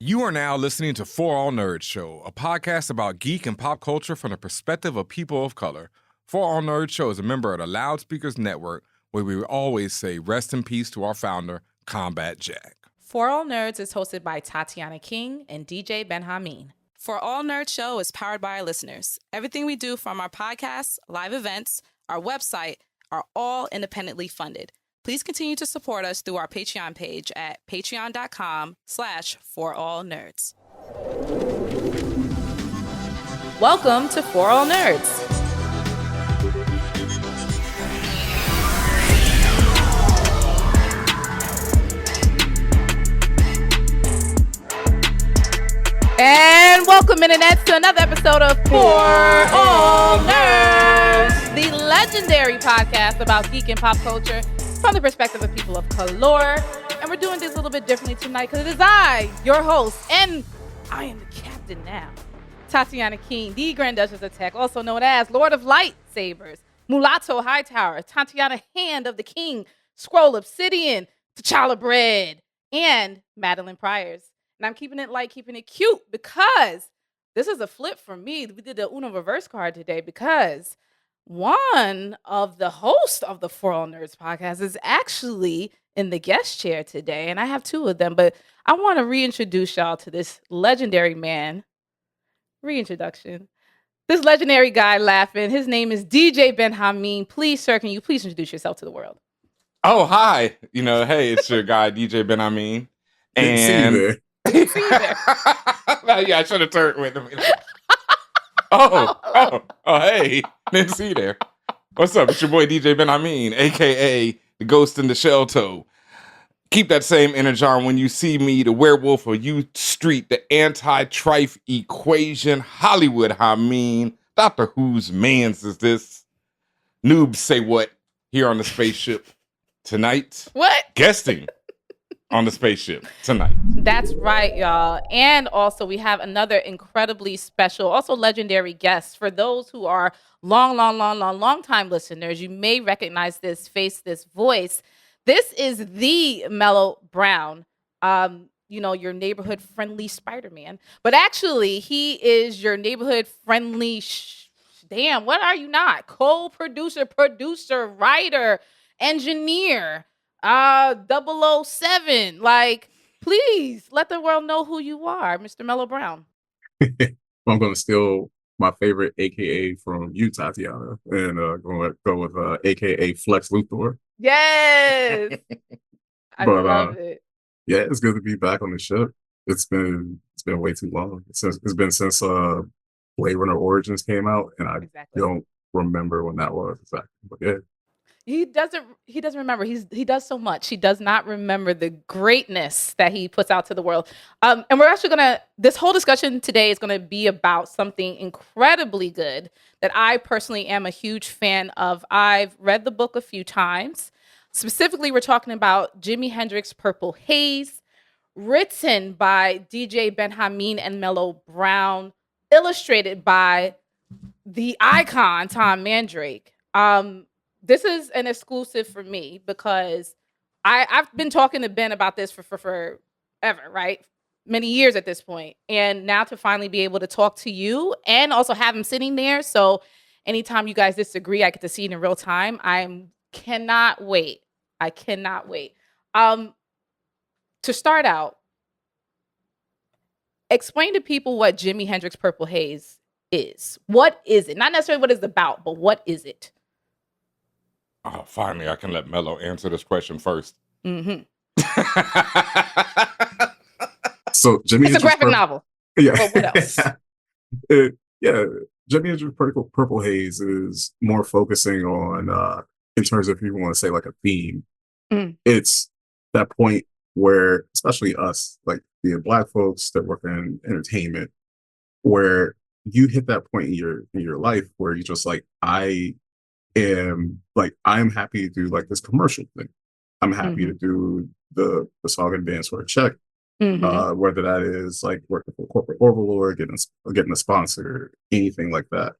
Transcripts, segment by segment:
You are now listening to For All Nerds Show, a podcast about geek and pop culture from the perspective of people of color. For All Nerds Show is a member of the Loudspeakers Network, where we always say rest in peace to our founder, Combat Jack. For All Nerds is hosted by Tatiana King and DJ BenHaMeen. For All Nerds Show is powered by our listeners. Everything we do, from our podcasts, live events, our website, are all independently funded. Please continue to support us through our Patreon page at patreon.com/forallnerds. Welcome to For All Nerds. And welcome, Internets, to another episode of For All Nerds, the legendary podcast about geek and pop culture from the perspective of people of color. And we're doing this a little bit differently tonight because it is I, your host, and I am the captain now, Tatiana King, the Grand Duchess of Tech, also known as Lord of Lightsabers, Mulatto Hightower, Tatiana Hand of the King, Scroll Obsidian, T'Challa Bread, and Madeline Pryor's. And I'm keeping it light, keeping it cute, because this is a flip for me. We did the Uno reverse card today because one of the hosts of the For All Nerds podcast is actually in the guest chair today, and I have two of them, but I want to reintroduce y'all to this legendary man. Reintroduction. This legendary guy laughing. His name is DJ BenHaMeen. Please, sir, can you please introduce yourself to the world? Oh, hi. Hey, it's your guy, DJ BenHaMeen. Didn't see you there. Yeah, I should have turned with him. Oh, hey. Didn't see you there. What's up? It's your boy, DJ BenHaMeen, a.k.a. the Ghost in the Shell Toe. Keep that same energy on when you see me, the werewolf of U Street, the anti-trife equation, Hollywood Hameen, Doctor Who's mans is this? Noobs say what here on the spaceship tonight? What? Guesting on the spaceship tonight. That's right, y'all. And also we have another incredibly special, also legendary guest. For those who are long time listeners, you may recognize this face, this voice. This is the Mellow Brown, your neighborhood friendly Spider-Man. But actually, he is your neighborhood friendly, what are you not? Co-producer, producer, writer, engineer, 007. Like, please let the world know who you are, Mr. Mellow Brown. I'm going to steal my favorite AKA from you, Tatiana, and go with AKA Flex Luthor. Yes. I love it. Yeah, it's good to be back on the ship. It's been way too long. It's been since Blade Runner Origins came out, and I don't remember when that was exactly. But yeah. He doesn't remember. He does so much. He does not remember the greatness that he puts out to the world. And we're actually this whole discussion today is gonna be about something incredibly good that I personally am a huge fan of. I've read the book a few times. Specifically, we're talking about Jimi Hendrix, Purple Haze, written by DJ BenHaMeen and Mellow Brown, illustrated by the icon Tom Mandrake. This is an exclusive for me because I've been talking to Ben about this for forever, right? Many years at this point. And now to finally be able to talk to you and also have him sitting there. So anytime you guys disagree, I get to see it in real time. I cannot wait. To start out, explain to people what Jimi Hendrix Purple Haze is. What is it? Not necessarily what it's about, but what is it? Oh, finally, I can let Mello answer this question first. Mm-hmm. So Jimi It's a graphic novel. Yeah. But what else? Jimi Hendrix Purple Haze is more focusing on, in terms of if you want to say like a theme, it's that point where, especially us, like the Black folks that work in entertainment, where you hit that point in your life where you just like, I'm happy to do like this commercial thing. I'm happy to do the song and dance for a check. Whether that is like working for a corporate overlord, getting a sponsor, anything like that.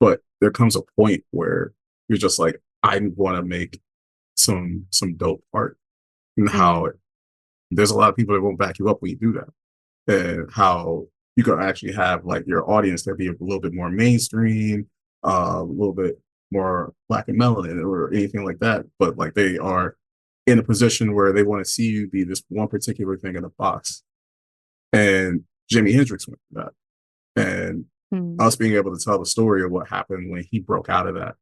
But there comes a point where you're just like, I want to make some dope art. And how there's a lot of people that won't back you up when you do that. and how you could actually have like your audience that be a little bit more mainstream, a little bit more black and melanin or anything like that, but like they are in a position where they want to see you be this one particular thing in a box. And Jimi Hendrix went through that. And us being able to tell the story of what happened when he broke out of that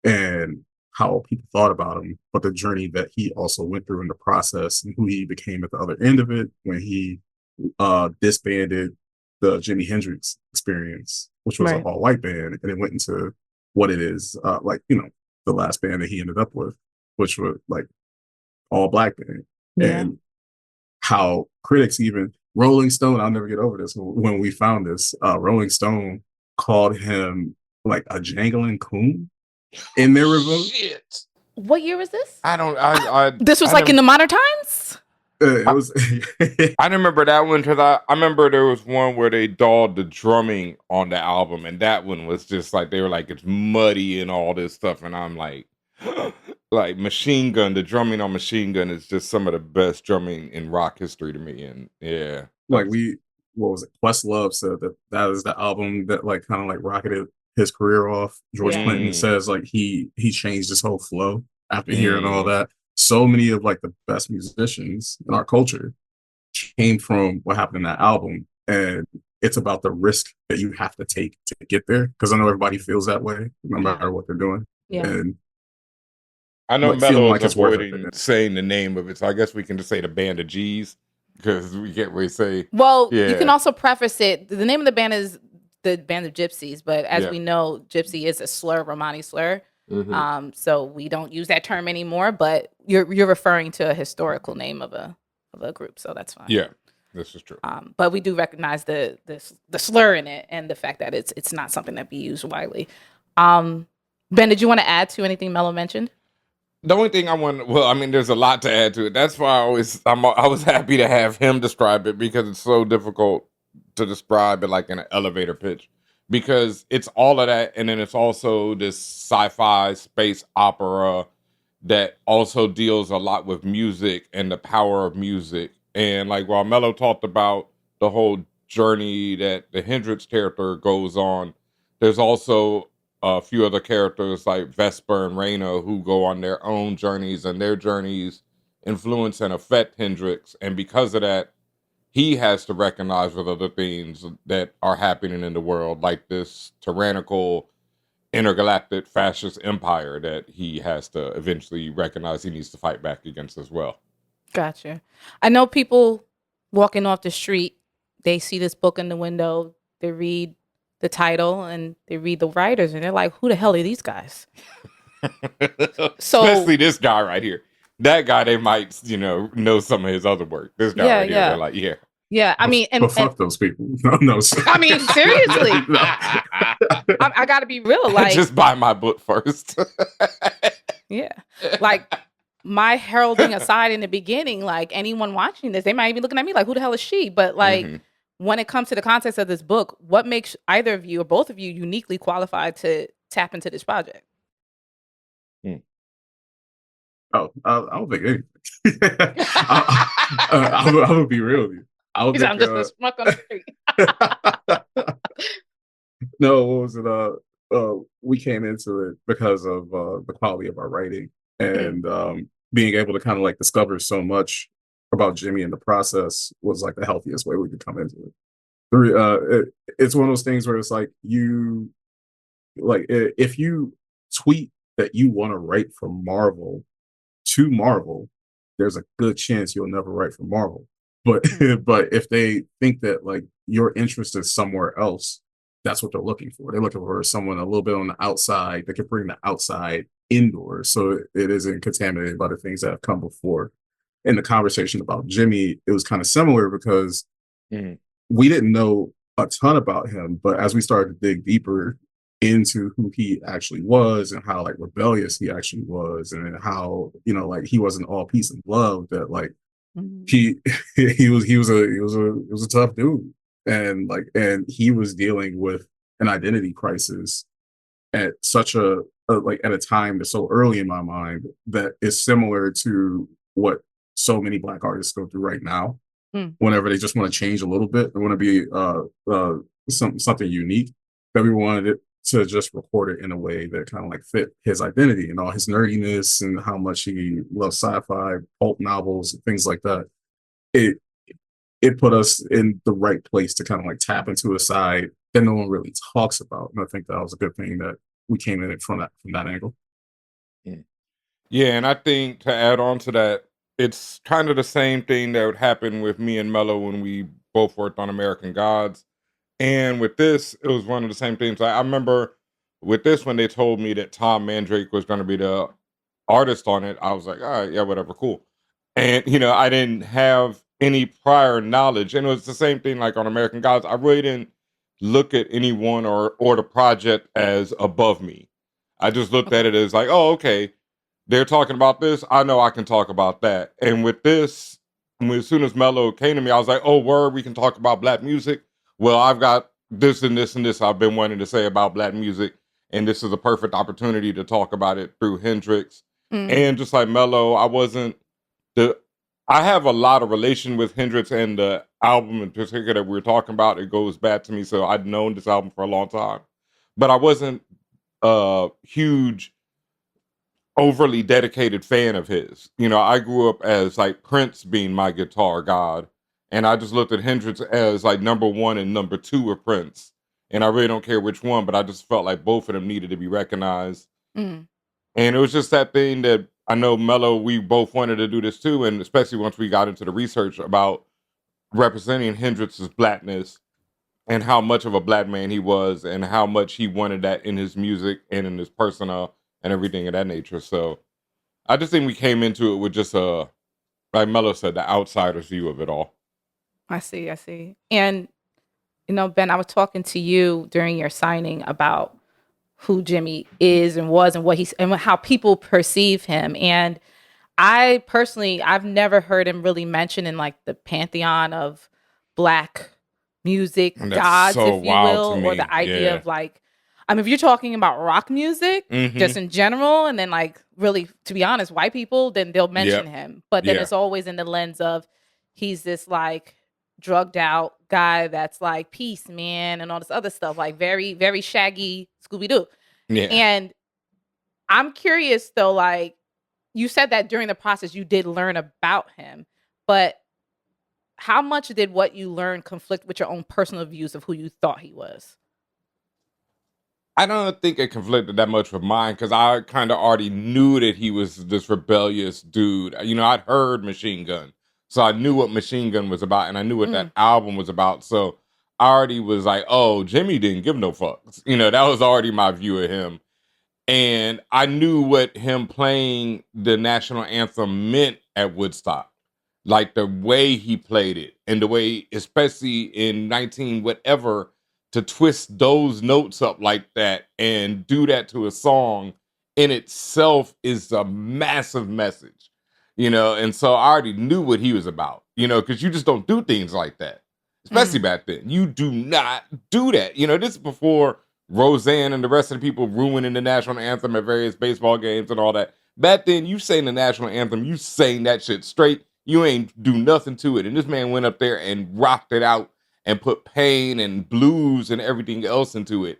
and how people thought about him, but the journey that he also went through in the process and who he became at the other end of it when he disbanded the Jimi Hendrix Experience, which was an all-white band, and it went into what it is, like, you know, the last band that he ended up with, which was like all black band. And how critics, even Rolling Stone, I'll never get over this, when we found this, Rolling Stone called him like a jangling coon in their review. Shit. What year was this? This was like in the modern times? It was. I remember that one because I remember there was one where they dolled the drumming on the album, and that one was just like they were like it's muddy and all this stuff, and I'm like, like Machine Gun, the drumming on Machine Gun is just some of the best drumming in rock history to me, and yeah, like what was it? Questlove said that is the album that like kind of like rocketed his career off. George Clinton says like he changed his whole flow after hearing all that. So many of like the best musicians in our culture came from what happened in that album, and it's about the risk that you have to take to get there. Because I know everybody feels that way, no matter what they're doing. Yeah. And I know like, Mellow like is avoiding saying the name of it, so I guess we can just say the Band of G's because we can't really say. Well, you can also preface it. The name of the band is the Band of Gypsies, but as we know, gypsy is a slur, Romani slur. So we don't use that term anymore, but you're referring to a historical name of a group, so that's fine. Yeah, this is true. But we do recognize the slur in it and the fact that it's not something that be used widely. Ben, did you want to add to anything Mello mentioned? The only thing I mean, there's a lot to add to it. That's why I was happy to have him describe it because it's so difficult to describe it like in an elevator pitch. Because it's all of that, and then it's also this sci-fi space opera that also deals a lot with music and the power of music. And like while Mello talked about the whole journey that the Hendrix character goes on, there's also a few other characters like Vesper and Raina who go on their own journeys, and their journeys influence and affect Hendrix. And because of that, he has to recognize with other things that are happening in the world, like this tyrannical intergalactic fascist empire that he has to eventually recognize he needs to fight back against as well. Gotcha. I know people walking off the street, they see this book in the window, they read the title and they read the writers, and they're like, who the hell are these guys? So, especially this guy right here. That guy, they might, know some of his other work. This guy right here, they're like, yeah. I mean, but fuck those people. No. I mean, seriously, I got to be real. Like, just buy my book first. Yeah, like my heralding aside in the beginning, like anyone watching this, they might be looking at me like, who the hell is she? But like, when it comes to the context of this book, what makes either of you or both of you uniquely qualified to tap into this project? I don't think anything. I would be real with you. I'm just a smuck on the street. No, what was it? We came into it because of the quality of our writing and being able to kind of like discover so much about Jimmy in the process was like the healthiest way we could come into it. It's one of those things where it's like if you tweet that you want to write for Marvel to Marvel, there's a good chance you'll never write for Marvel. But if they think that like your interest is somewhere else, that's what they're looking for. They're looking for someone a little bit on the outside that can bring the outside indoors, so it isn't contaminated by the things that have come before. In the conversation about Jimmy, it was kind of similar because we didn't know a ton about him, but as we started to dig deeper into who he actually was and how like rebellious he actually was, and how like he wasn't all peace and love, that like he was a tough dude, and he was dealing with an identity crisis at such a at a time that's so early in my mind that is similar to what so many Black artists go through right now. whenever they just want to change a little bit, they want to be something unique, that we wanted it to just record it in a way that kind of like fit his identity and all his nerdiness and how much he loves sci-fi, pulp novels, and things like that. It put us in the right place to kind of like tap into a side that no one really talks about. And I think that was a good thing that we came in it from that angle. Yeah, and I think to add on to that, it's kind of the same thing that would happen with me and Mello when we both worked on American Gods. And with this, it was one of the same things. I remember with this, when they told me that Tom Mandrake was going to be the artist on it, I was like, all right, yeah, whatever, cool. And, I didn't have any prior knowledge. And it was the same thing like on American Gods. I really didn't look at anyone or the project as above me. I just looked at it as like, oh, okay, they're talking about this. I know I can talk about that. And with this, as soon as Mello came to me, I was like, oh, word, we can talk about Black music. Well, I've got this and this and this I've been wanting to say about Black music. And this is a perfect opportunity to talk about it through Hendrix. And just like Mello, I have a lot of relation with Hendrix and the album in particular that we're talking about. It goes back to me. So I'd known this album for a long time. But I wasn't a huge, overly dedicated fan of his. I grew up as like Prince being my guitar god. And I just looked at Hendrix as like number one and number two of Prince. And I really don't care which one, but I just felt like both of them needed to be recognized. And it was just that thing that I know Mello, we both wanted to do this too. And especially once we got into the research about representing Hendrix's Blackness and how much of a Black man he was and how much he wanted that in his music and in his persona and everything of that nature. So I just think we came into it with just like Mello said, the outsider's view of it all. I see. And, Ben, I was talking to you during your signing about who Jimmy is and was and what he's and how people perceive him. And I personally, I've never heard him really mentioned in like the pantheon of Black music gods, so if you will, or the idea of like, if you're talking about rock music, just in general, and then like really, to be honest, white people, then they'll mention him. But then it's always in the lens of he's this like drugged out guy that's like peace man and all this other stuff, like very, very shaggy Scooby-Doo. And I'm curious though, like you said that during the process you did learn about him, but how much did what you learned conflict with your own personal views of who you thought he was? I don't think it conflicted that much with mine because I kind of already knew that he was this rebellious dude. I'd heard Machine Gun. So I knew what Machine Gun was about and I knew what that album was about. So I already was like, oh, Jimmy didn't give no fucks. That was already my view of him. And I knew what him playing the national anthem meant at Woodstock. Like the way he played it and the way, especially in 19 whatever, to twist those notes up like that and do that to a song in itself is a massive message. And so I already knew what he was about, because you just don't do things like that, especially back then. You do not do that. This is before Roseanne and the rest of the people ruining the national anthem at various baseball games and all that. Back then, you sang the national anthem, you sang that shit straight. You ain't do nothing to it. And this man went up there and rocked it out and put pain and blues and everything else into it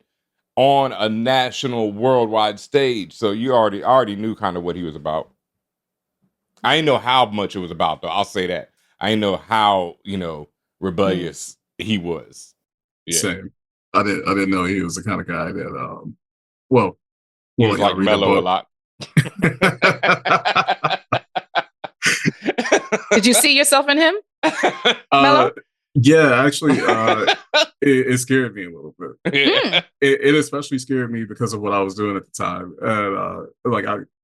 on a national worldwide stage. So you already knew kind of what he was about. I didn't know how much it was about, though. I'll say that. I didn't know how, rebellious he was. Same. I didn't know he was the kind of guy that, he was like Mello a lot. Did you see yourself in him, Mello? Yeah, actually, it scared me a little bit. It especially scared me because of what I was doing at the time, and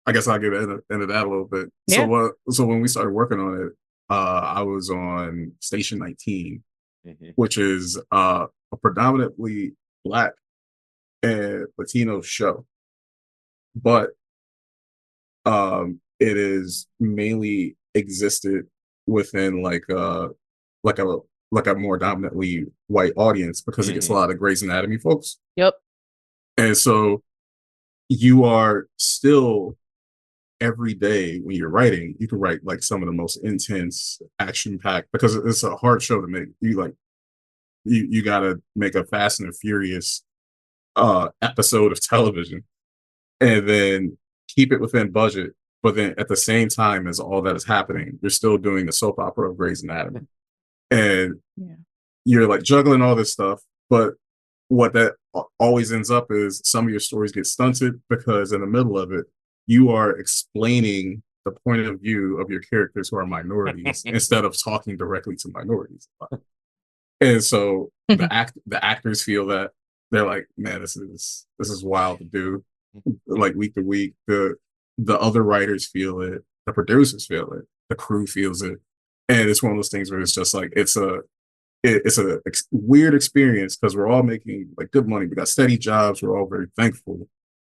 I guess I'll get into that a little bit. Yeah. So when we started working on it, I was on Station 19, which is a predominantly Black and Latino show, but it is mainly existed within like a more dominantly white audience because it gets a lot of Grey's Anatomy folks. Yep. And so you are still every day when you're writing, you can write like some of the most intense, action packed, because it's a hard show to make. You gotta make a Fast and the Furious episode of television, and then keep it within budget. But then at the same time as all that is happening, you're still doing the soap opera of Grey's Anatomy, and you're like juggling all this stuff. But what that always ends up is some of your stories get stunted because in the middle of it, you are explaining the point of view of your characters who are minorities instead of talking directly to minorities. And so the actors feel that they're like, man, this is wild to do, like week to week. The other writers feel it, the producers feel it, the crew feels it, and it's one of those things where it's just like it's a weird experience because we're all making like good money, we got steady jobs, we're all very thankful,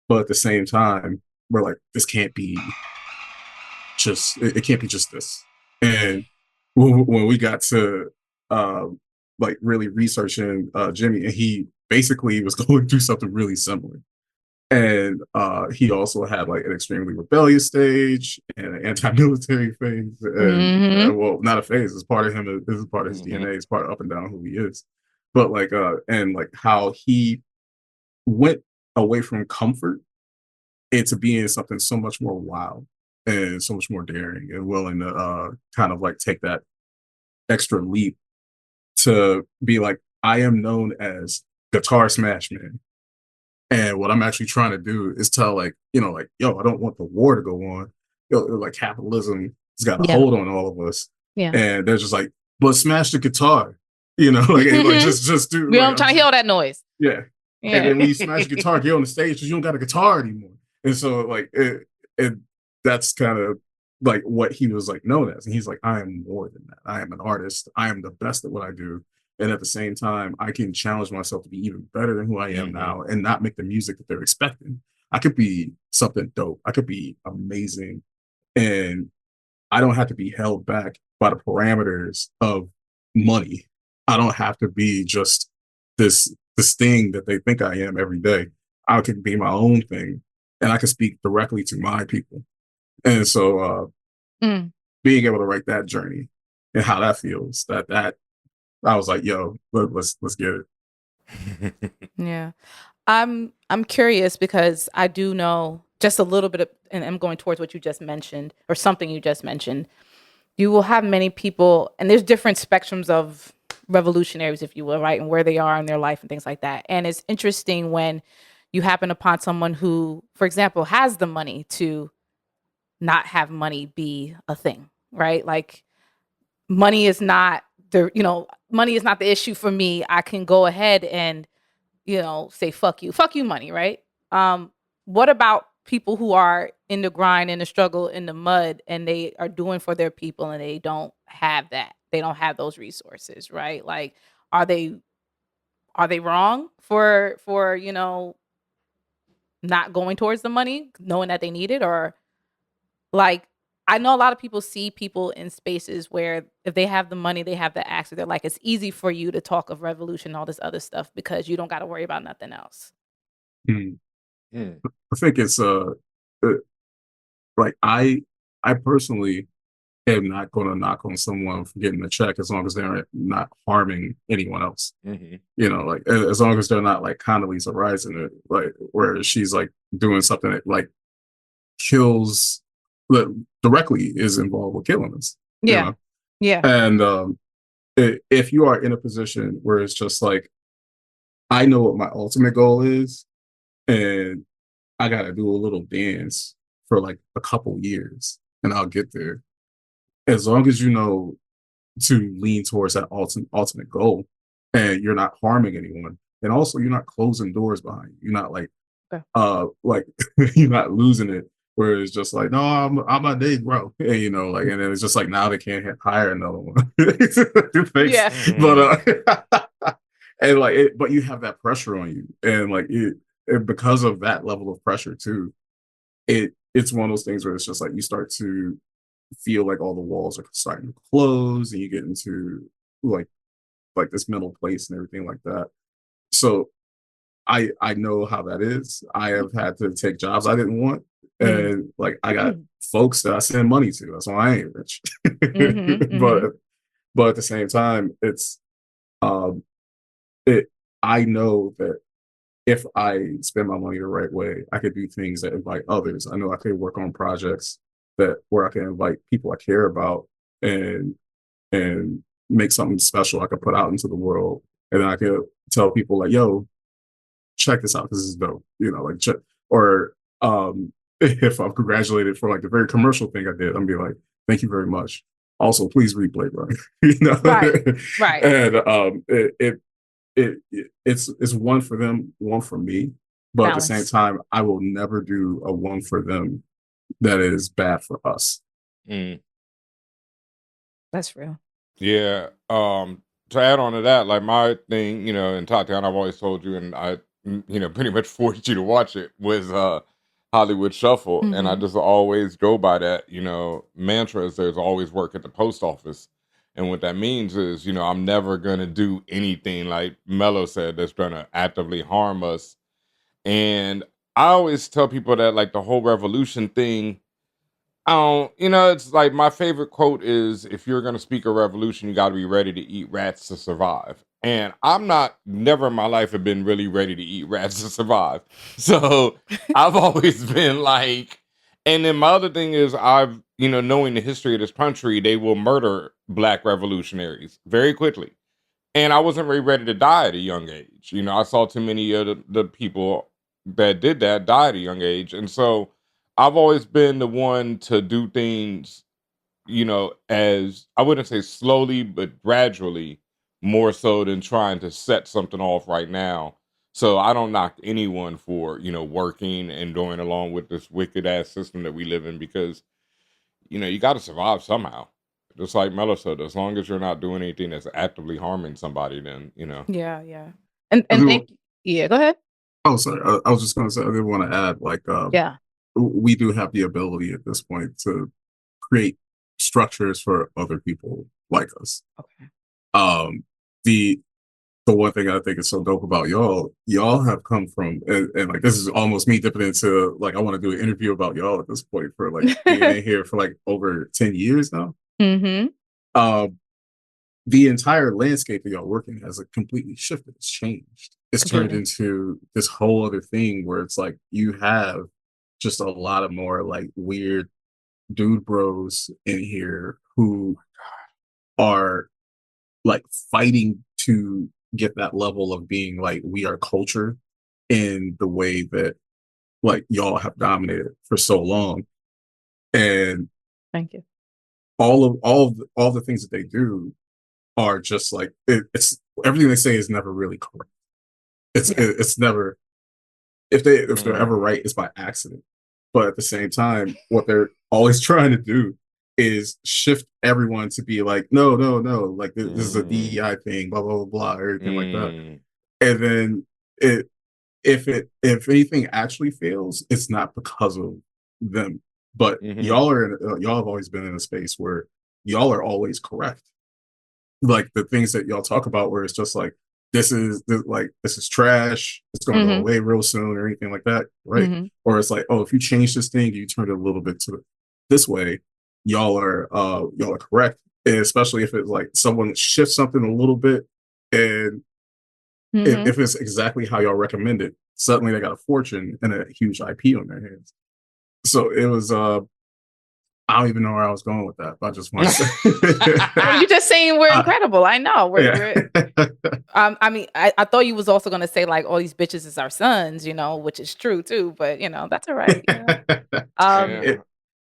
but at the same time, we're like, this can't be just it can't be just this. And when we got to like really researching Jimmy, and he basically was going through something really similar. And he also had like an extremely rebellious stage and an anti-military phase. And well, not a phase, it's part of him, this is part of his DNA, it's part of up and down who he is. But like and like how he went away from comfort into being something so much more wild and so much more daring and willing to kind of like take that extra leap to be like, I am known as Guitar Smash Man. And what I'm actually trying to do is tell like, you know, like, yo, I don't want the war to go on. Yo, like capitalism has got a hold on all of us. Yeah. And they're just like, but smash the guitar, you know, like, like just do. We like, don't try to hear all that noise. Yeah. And then when you smash the guitar, get on the stage because you don't got a guitar anymore. And so like that's kind of like what he was like known as. And he's like, I am more than that. I am an artist. I am the best at what I do. And at the same time, I can challenge myself to be even better than who I am now and not make the music that they're expecting. I could be something dope. I could be amazing. And I don't have to be held back by the parameters of money. I don't have to be just this thing that they think I am every day. I can be my own thing and I can speak directly to my people. And so being able to write that journey and how that feels, that I was like, yo, let's get it. Yeah. I'm curious because I do know just a little bit of, and I'm going towards what you just mentioned or something you just mentioned. You will have many people, and there's different spectrums of revolutionaries, if you will, right? And where they are in their life and things like that. And it's interesting when you happen upon someone who, for example, has the money to not have money be a thing, right? Like money is not money is not the issue for me. I can go ahead and, say, fuck you money. Right. What about people who are in the grind, in the struggle, in the mud, and they are doing for their people and they don't have that. They don't have those resources. Right. Like, are they wrong for, not going towards the money, knowing that they need it? Or like, I know a lot of people see people in spaces where if they have the money, they have the access. They're like, it's easy for you to talk of revolution, all this other stuff, because you don't got to worry about nothing else. I think it's like I personally am not going to knock on someone for getting a check as long as they're not harming anyone else. Like as long as they're not like Condoleezza Rice in it, like where she's like doing something that like kills. That directly is involved with killing us. Yeah. And if you are in a position where it's just like, I know what my ultimate goal is, and I got to do a little dance for like a couple years, and I'll get there. As long as you know to lean towards that ultimate goal, and you're not harming anyone, and also you're not closing doors behind you. You're not like, like you're not losing it. Where it's just like, no, I'm a Negro, and, like, and then it's just like now they can't hire another one. Yeah. But and like, but you have that pressure on you, and like because of that level of pressure too, it's one of those things where it's just like you start to feel like all the walls are starting to close, and you get into like this mental place and everything like that. So I know how that is. I have had to take jobs I didn't want And like I got folks that I send money to. That's why I ain't rich. But at the same time, it's I know that if I spend my money the right way, I could do things that invite others. I know I could work on projects where I can invite people I care about and make something special I could put out into the world. And then I could tell people like, yo, check this out. This is dope. Like or if I'm congratulated for like the very commercial thing I did, I'm be like, thank you very much. Also, please replay, bro. Right. And it's one for them, one for me. But Balance. At the same time, I will never do a one for them that is bad for us. That's real. Yeah. To add on to that, like my thing, and Tatiana, I've always told you, and I, pretty much forced you to watch it, was Hollywood Shuffle. And I just always go by that, mantra is there's always work at the post office. And what that means is, I'm never going to do anything, like Mello said, that's going to actively harm us. And I always tell people that, like, the whole revolution thing, it's like my favorite quote is, if you're going to speak a revolution, you got to be ready to eat rats to survive. And I'm never in my life have been really ready to eat rats to survive. So I've always been like, and then my other thing is I've, knowing the history of this country, they will murder Black revolutionaries very quickly. And I wasn't really ready to die at a young age. I saw too many of the people that did that die at a young age. And so I've always been the one to do things, as I wouldn't say slowly, but gradually, more so than trying to set something off right now. So I don't knock anyone for, working and going along with this wicked ass system that we live in, because, you got to survive somehow. Just like Mello said, as long as you're not doing anything that's actively harming somebody, then, Yeah. And thank you. Yeah, go ahead. Oh, sorry. I was just going to say, I did want to add, like, we do have the ability at this point to create structures for other people like us. Okay. The one thing I think is so dope about y'all have come from, and like this is almost me dipping into, like, I want to do an interview about y'all at this point, for like being in here for like over 10 years now. The entire landscape that y'all working has completely shifted. It's changed. It's turned into this whole other thing where it's like you have just a lot of more like weird dude bros in here who are like fighting to get that level of being like, we are culture, in the way that like y'all have dominated for so long. And thank you. All of the things that they do are just like, it's everything they say is never really correct. It's never, if they're ever right, it's by accident. But at the same time, what they're always trying to do is shift everyone to be like, no, like this is a DEI thing, blah, blah, blah, blah, everything like that. And then if anything actually fails, it's not because of them. But y'all have always been in a space where y'all are always correct. Like the things that y'all talk about, where it's just like, this is trash, it's going to go away real soon, or anything like that, right? Or it's like, oh, if you change this thing, you turn it a little bit to this way, y'all are correct. And especially if it's like someone shifts something a little bit, and if it's exactly how y'all recommend it, suddenly they got a fortune and a huge IP on their hands. So it was I don't even know where I was going with that, but I just want to say. You're just saying we're incredible. I know. We're I mean, I thought you was also going to say like, all these bitches is our sons, which is true too. But, that's all right. It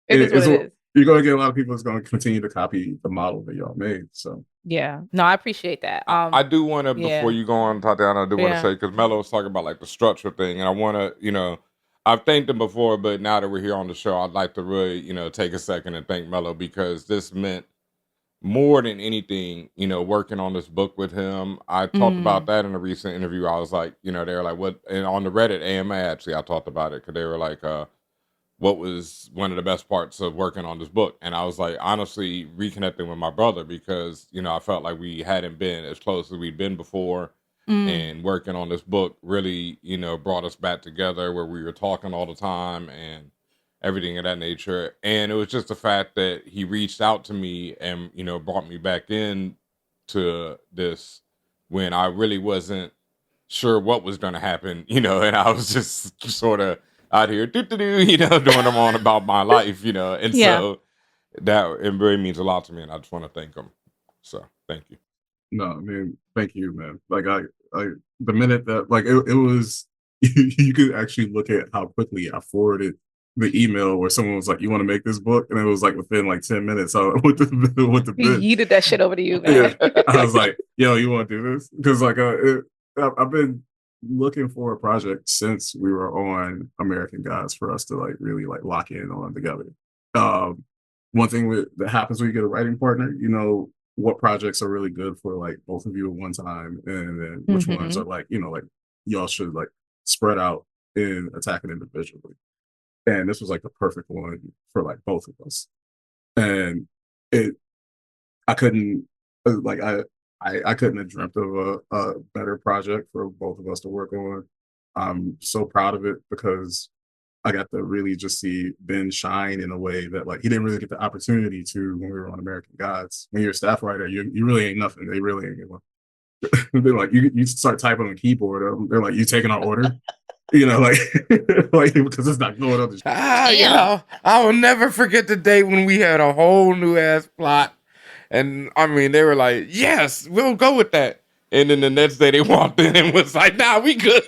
is what it is. You're going to get a lot of people that's going to continue to copy the model that y'all made. So yeah, no, I appreciate that. I do want to, before you go on, Tatiana, I do want to say, because Mello was talking about like the structure thing, and I want to, I've thanked him before, but now that we're here on the show, I'd like to really, take a second and thank Mello, because this meant more than anything, working on this book with him. I talked about that in a recent interview. I was like, they were like, what? And on the Reddit AMA, actually, I talked about it, because they were like, what was one of the best parts of working on this book? And I was like, honestly, reconnecting with my brother, because, I felt like we hadn't been as close as we'd been before. And working on this book really, brought us back together, where we were talking all the time and everything of that nature. And it was just the fact that he reached out to me and, brought me back in to this when I really wasn't sure what was going to happen, and I was just sort of out here, doing them on about my life, and so that it really means a lot to me, and I just want to thank him. So thank you. No, I mean, thank you, man. Like I the minute that like it was, you could actually look at how quickly I forwarded the email where someone was like, "You want to make this book?" And it was like within like 10 minutes, with the He yeeted that shit over to you, man. Yeah, I was like, "Yo, you want to do this?" Because like I've been looking for a project since we were on American Gods for us to like really like lock in on together. One thing that happens when you get a writing partner, what projects are really good for like both of you at one time, and then which ones are like, like y'all should like spread out and attack it individually. And this was like the perfect one for like both of us. And I couldn't I couldn't have dreamt of a better project for both of us to work on. I'm so proud of it because I got to really just see Ben shine in a way that like he didn't really get the opportunity to when we were on American Gods. When you're a staff writer, you really ain't nothing. They really ain't one. They're like you start typing on a keyboard. They're like, you taking our order, like like because it's not going on. I will never forget the day when we had a whole new ass plot, and I mean they were like, yes, we'll go with that. And then the next day they walked in and was like, nah, we good.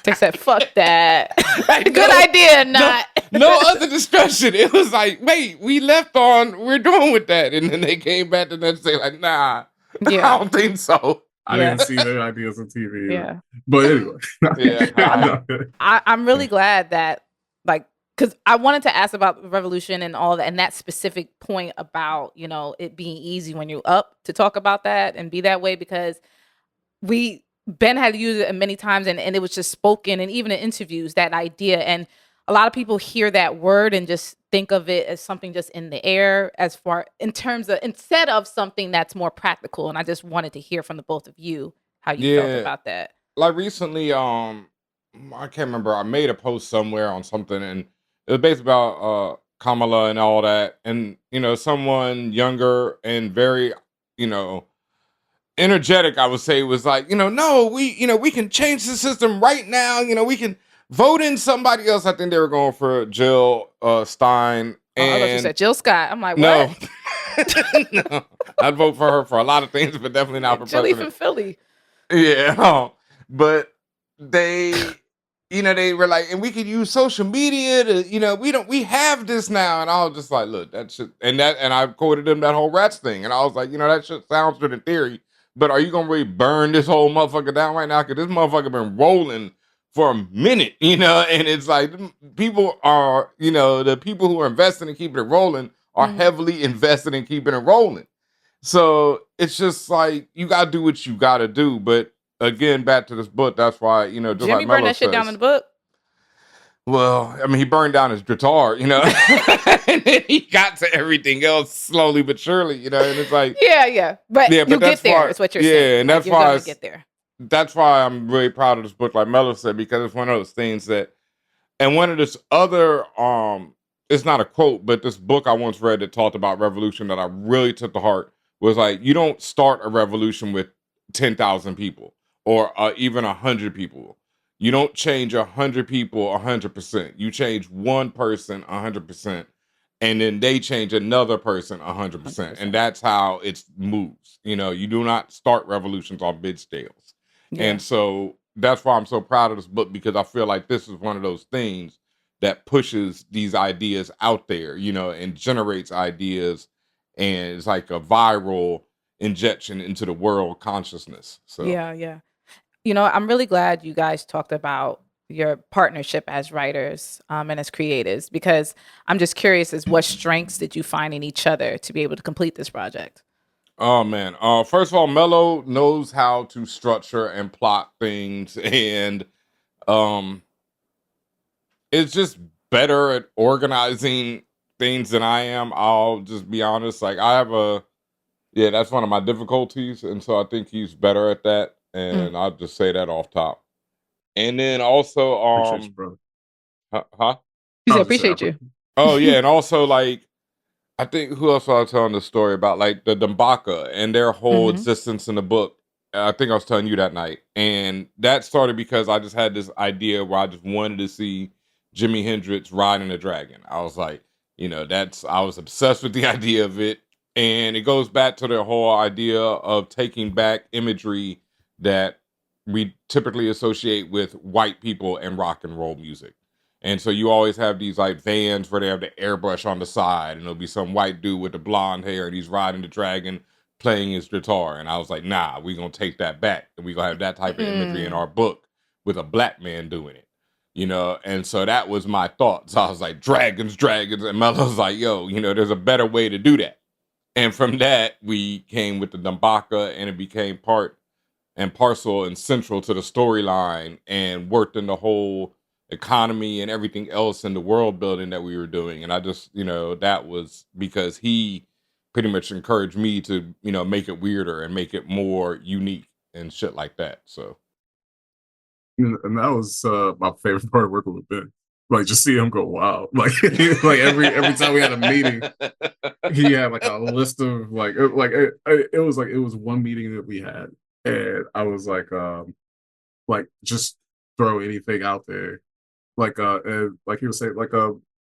They said, fuck that. Good idea, not. No other discussion. It was like, wait, we left on, we're doing with that. And then they came back the next day like, nah, I don't think so. I didn't see their ideas on TV. Yeah. But anyway. I'm really glad that, like, because I wanted to ask about Revolution and all that, and that specific point about, it being easy when you're up to talk about that and be that way, because Ben had used it many times and it was just spoken, and even in interviews, that idea. And a lot of people hear that word and just think of it as something just in the air, in terms of, instead of something that's more practical. And I just wanted to hear from the both of you how you felt about that. Like recently, I can't remember, I made a post somewhere on something, and it was based about Kamala and all that. And, someone younger and very, energetic, I would say, was like, no, we can change the system right now. We can vote in somebody else. I think they were going for Jill Stein. And I thought you said Jill Scott. I'm like, what? No. No. I'd vote for her for a lot of things, but definitely not for Jilly president. from Philly. Yeah. But they were like, and we could use social media to, we have this now. And I was just like, look, that shit, and I quoted them that whole rats thing. And I was like, that shit sounds good in theory, but are you going to really burn this whole motherfucker down right now? Because this motherfucker been rolling for a minute, and it's like people are, the people who are invested in keeping it rolling are heavily invested in keeping it rolling. So it's just like, you got to do what you got to do. But again, back to this book, that's why, just Jimmy like burned that shit down in the book. Well, I mean, he burned down his guitar, and then he got to everything else slowly but surely, and it's like, but you get there. Is what you're saying. Yeah, and that's why you get there. That's why I'm really proud of this book, like Mellow said, because it's one of those things that, and one of this other, it's not a quote, but this book I once read that talked about revolution that I really took to heart was like, you don't start a revolution with 10,000 people or even 100 people. You don't change 100 people 100%. You change one person 100%, and then they change another person 100%. And that's how it moves. You do not start revolutions on big scales. Yeah. And so that's why I'm so proud of this book, because I feel like this is one of those things that pushes these ideas out there, and generates ideas, and it's like a viral injection into the world consciousness. So yeah. I'm really glad you guys talked about your partnership as writers and as creatives, because I'm just curious as what strengths did you find in each other to be able to complete this project? Oh, man. First of all, Mellow knows how to structure and plot things, and it's just better at organizing things than I am. I'll just be honest. Like, that's one of my difficulties, and so I think he's better at that. And I'll just say that off top. And then also, Appreciate you, brother. Huh? You said I'll just say appreciate you. Oh yeah, and also like I think who else was I telling the story about? Like the Dambaka and their whole existence in the book. I think I was telling you that night, and that started because I just had this idea where I just wanted to see Jimi Hendrix riding a dragon. I was like, I was obsessed with the idea of it, and it goes back to their whole idea of taking back imagery that we typically associate with white people and rock and roll music. And so you always have these like vans where they have the airbrush on the side, and it'll be some white dude with the blonde hair, and he's riding the dragon, playing his guitar. And I was like, nah, we're going to take that back. And we're going to have that type of imagery in our book with a black man doing it, And so that was my thought. So I was like, dragons. And Mello's like, yo, there's a better way to do that. And from that, we came with the Dambaka, and it became part and parcel and central to the storyline and worked in the whole economy and everything else in the world building that we were doing. And I just, that was because he pretty much encouraged me to, make it weirder and make it more unique and shit like that. So. And that was my favorite part of working with Ben. Like just see him go wild. Like every time we had a meeting, he had like a list of it was one meeting that we had, and I was like just throw anything out there. Like he was saying,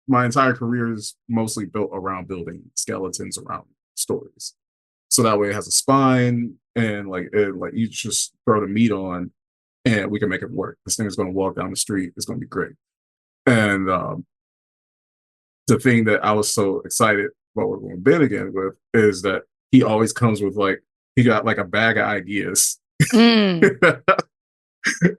my entire career is mostly built around building skeletons around stories. So that way it has a spine, and you just throw the meat on, and we can make it work. This thing is going to walk down the street. It's going to be great. And the thing that I was so excited about working with Ben again with is that he always comes with he got a bag of ideas.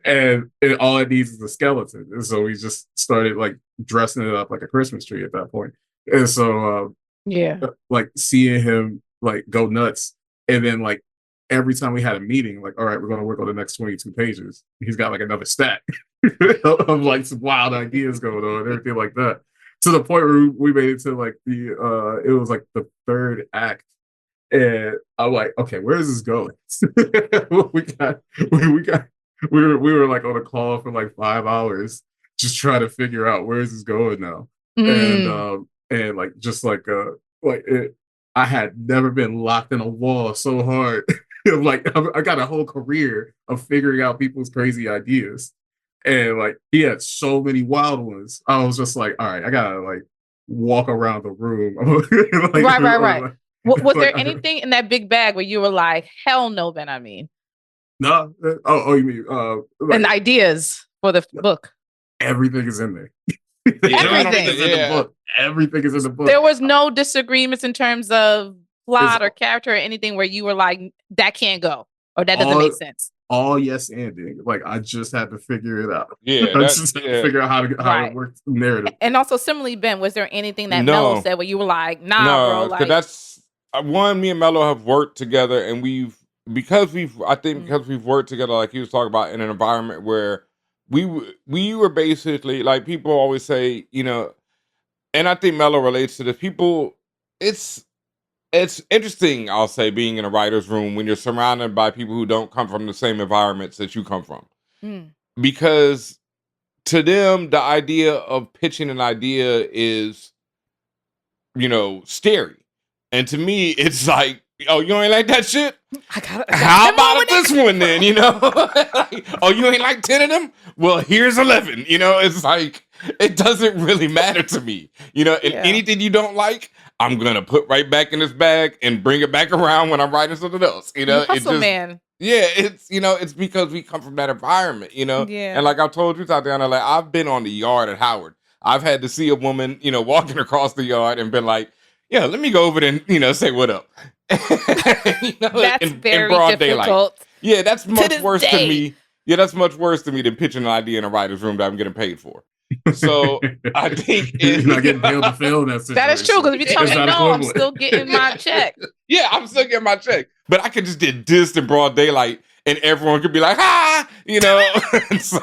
And all it needs is a skeleton. And so we just started dressing it up like a Christmas tree at that point. And so seeing him go nuts, and then every time we had a meeting, all right, we're going to work on the next 22 pages. He's got another stack of some wild ideas going on, everything like that. To the point where we made it to it was the third act. And I'm like, okay, where is this going? We were on a call for 5 hours, just trying to figure out where is this going now. I had never been locked in a wall so hard. I got a whole career of figuring out people's crazy ideas, and he had so many wild ones. I was just all right, I gotta walk around the room. Right. Was there anything in that big bag where you were like, hell no, BenHaMeen? No. Oh, you mean and ideas for the book? Everything is in there. Everything is in the book. Everything is in the book. There was no disagreements in terms of plot or character or anything where you were like, that can't go, or that doesn't make sense. All yes anding. I just had to figure it out. Yeah, I just had to figure out how it works narrative. And also, similarly, Ben, was there anything that Mello said where you were like, nah, bro? That's me and Mello have worked together, and because we've worked together, like he was talking about, in an environment where we were basically people always say, and I think Mello relates to this. People, it's interesting, I'll say, being in a writer's room when you're surrounded by people who don't come from the same environments that you come from. Because to them, the idea of pitching an idea is, scary. And to me, it's like, oh, you ain't like that shit? How about this one then, oh, you ain't like 10 of them? Well, here's 11. It's it doesn't really matter to me. Anything you don't like, I'm going to put right back in this bag and bring it back around when I'm writing something else. Hustle, man. Yeah, it's because we come from that environment, Yeah. And I told you, Tatiana, I've been on the yard at Howard. I've had to see a woman, walking across the yard and been like, yeah, let me go over there and, say what up. That's very broad difficult. Daylight. Yeah, that's much worse to me. Yeah, that's much worse to me than pitching an idea in a writer's room that I'm getting paid for. So I think you're not getting paid to film that situation. That is true, because if you tell me no, I'm still getting my check. Yeah, I'm still getting my check. But I could just get dissed in broad daylight and everyone could be like, so,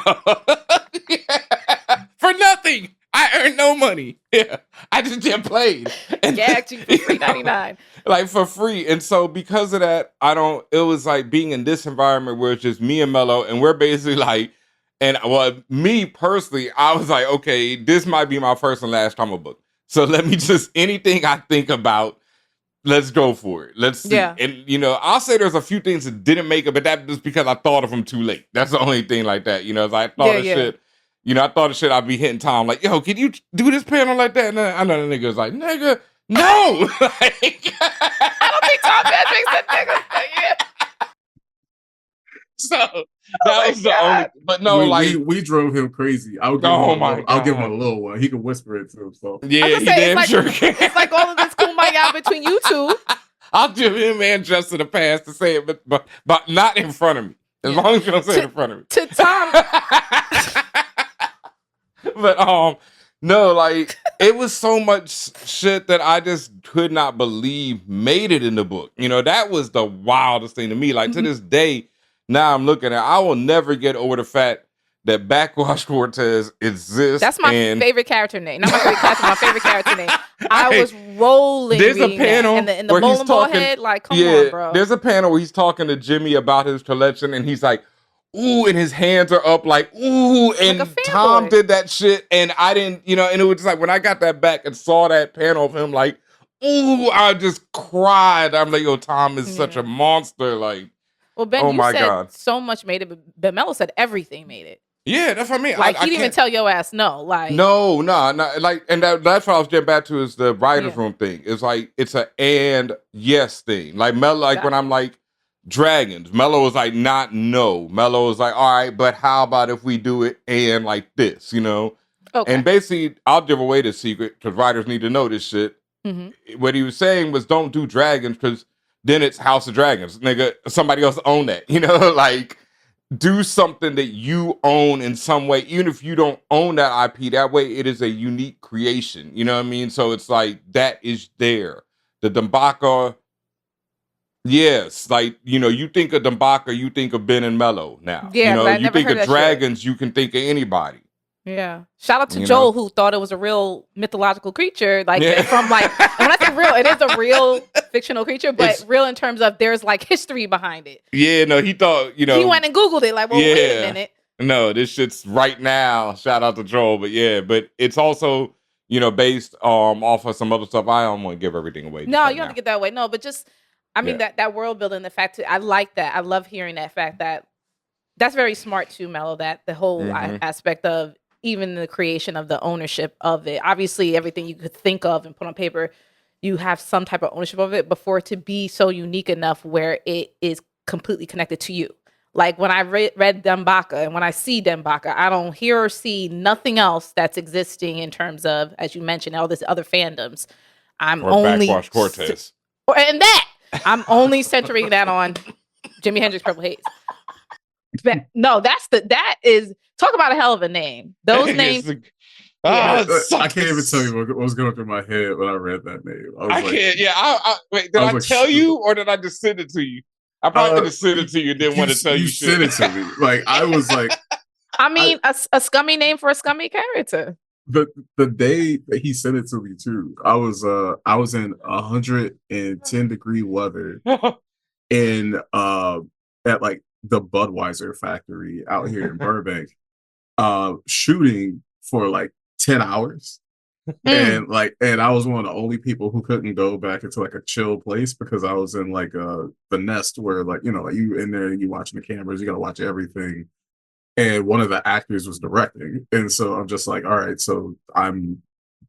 for nothing. I earned no money. Yeah, I just get played. And gagged you for $3.99. For free. And so because of that, it was being in this environment where it's just me and Mello, and we're basically And well, me personally, I was like, okay, this might be my first and last comic book. So let me just, anything I think about, let's go for it. Let's see. Yeah. And, you know, I'll say there's a few things that didn't make it, but that was because I thought of them too late. That's the only thing like that. You know, as I thought of shit, you know, I thought of shit, I'd be hitting Tom like, yo, can you do this panel like that? And I know the nigga was like, nigga, no. Like, I don't think Tom Hendrix said nigga. Yeah. So that was the only, but no, we drove him crazy. I'll give him a little one. He can whisper it to himself. Yeah, he damn sure can. It's like all of this kumbaya between you two. I'll give him and Justin a pass to say it, but not in front of me. As long as you don't say it in front of me. To Tom. But no, like it was so much shit that I just could not believe made it in the book. You know, that was the wildest thing to me. Like to this day, now I'm looking at, I will never get over the fact that Backwash Cortez exists. That's my favorite character name. Not my favorite character, my favorite character name. I was rolling. There's a panel and the bowling ball head. Like, come on, bro. There's a panel where he's talking to Jimmy about his collection, and he's like, ooh, and his hands are up like, ooh, and like Tom did that shit, and I didn't, you know, and it was just like, when I got that back and saw that panel of him like, ooh, I just cried. I'm like, yo, Tom is such a monster, like. Well, Ben, oh you my said God. So much made it, but Ben Mellow said everything made it. Yeah, that's what I mean. Like, he didn't even tell your ass no. Like, no, like, and that's what I was getting back to is the writer's room thing. It's like, it's a and yes thing. Like, Mellow, like, when I'm like, dragons, Mellow was like, not no. Mellow was like, all right, but how about if we do it and like this, you know? Okay. And basically, I'll give away the secret because writers need to know this shit. Mm-hmm. What he was saying was, don't do dragons because then it's House of Dragons. Nigga, somebody else own that, you know? Like, do something that you own in some way, even if you don't own that IP. That way, it is a unique creation. You know what I mean? So it's like, that is there. The Dambaka, yes, like, you know, you think of Dambaka, you think of Ben and Mellow now. Yeah, you know, but you think of dragons, you can think of anybody. Yeah. Shout out to Joel, who thought it was a real mythological creature. Like, from like, when I say real, it is a real fictional creature, but it's real in terms of there's like history behind it. Yeah, no, he thought, you know. He went and Googled it, like, well, wait a minute. No, this shit's right now. Shout out to Joel, but but it's also, you know, based off of some other stuff. I don't want to give everything away. No, you don't have to get that away. No, but just, I mean, that world building, the fact, I like that. I love hearing that fact that's very smart too, Mellow, that the whole aspect of even the creation of the ownership of it. Obviously, everything you could think of and put on paper, you have some type of ownership of it, but for it to be so unique enough where it is completely connected to you. Like when I read Dambaka and when I see Dambaka, I don't hear or see nothing else that's existing in terms of, as you mentioned, all this other fandoms. I'm only Backwash Cortez. And that I'm only centering that on Jimi Hendrix, Purple Haze. No, that is, talk about a hell of a name. Those names. I can't even tell you what was going through my head when I read that name. I can't. Yeah, wait. Did I tell you, or did I just send it to you? I probably just sent it to you and didn't want to tell you. You sent it to me. Like I was like. I mean, a scummy name for a scummy character. The day that he sent it to me too, I was in 110-degree weather, in at like the Budweiser factory out here in Burbank, shooting for like 10 hours. And I was one of the only people who couldn't go back into like a chill place because I was in like the nest where, like, you know, like you in there, you watching the cameras, you gotta watch everything. And one of the actors was directing. And so I'm just like, all right, so I'm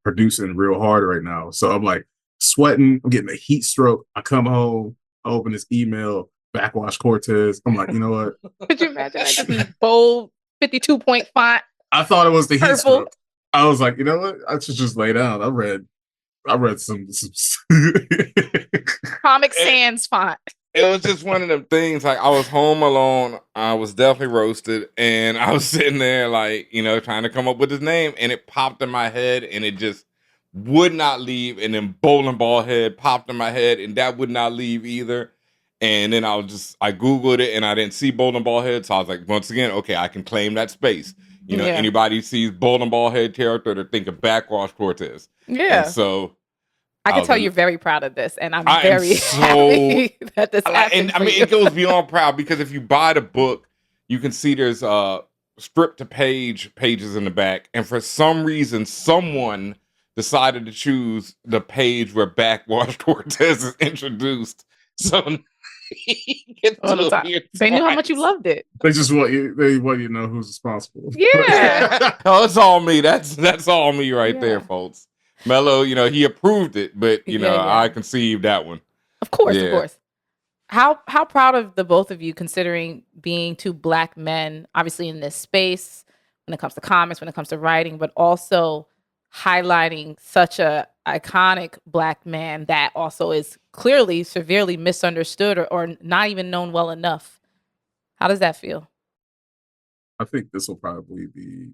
producing real hard right now. So I'm like sweating, I'm getting a heat stroke. I come home, I open this email, Backwash Cortez. I'm like, you know what? Could you imagine like this bold 52-point font? I thought it was the heat stroke. I was like, you know what? I should just lay down. I read some Comic Sans font. It was just one of them things. Like, I was home alone. I was definitely roasted, and I was sitting there, like, you know, trying to come up with his name, and it popped in my head, and it just would not leave. And then Bowling Ball Head popped in my head, and that would not leave either. And then I Googled it, and I didn't see Bowling Ball Head, so I was like, once again, okay, I can claim that space. You know, anybody sees Bowling Ball Head character, they're thinking Backwash Cortez. Yeah. And so I can tell you're very proud of this, and I'm very happy that this happened. And I mean, it goes beyond proud, because if you buy the book, you can see there's stripped to pages in the back, and for some reason, someone decided to choose the page where Backwash Cortez is introduced. So he gets All the to time. appear They knew how much you twice. loved it. They just want you. They want you to know who's responsible. Yeah. Oh, it's all me. That's all me right there, Yeah. folks. Mellow, he approved it, but Yeah. I conceived that one. Of course, Yeah. of course. How proud of the both of you, considering being two Black men, obviously in this space, when it comes to comics, when it comes to writing, but also highlighting such a iconic Black man that also is clearly severely misunderstood or not even known well enough. How does that feel? I think this will probably be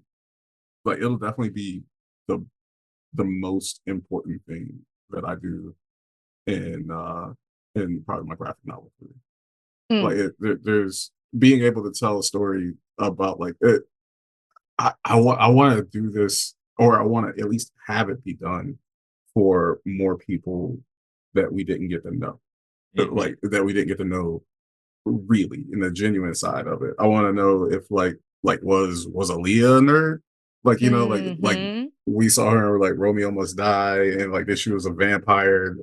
it'll definitely be the most important thing that I do in probably my graphic novel career. There's being able to tell a story about it. I want to do this, or I want to at least have it be done for more people that we didn't get to know, that we didn't get to know really in the genuine side of it. I want to know if was Aaliyah a nerd? We saw her Romeo Must Die, and that she was a vampire.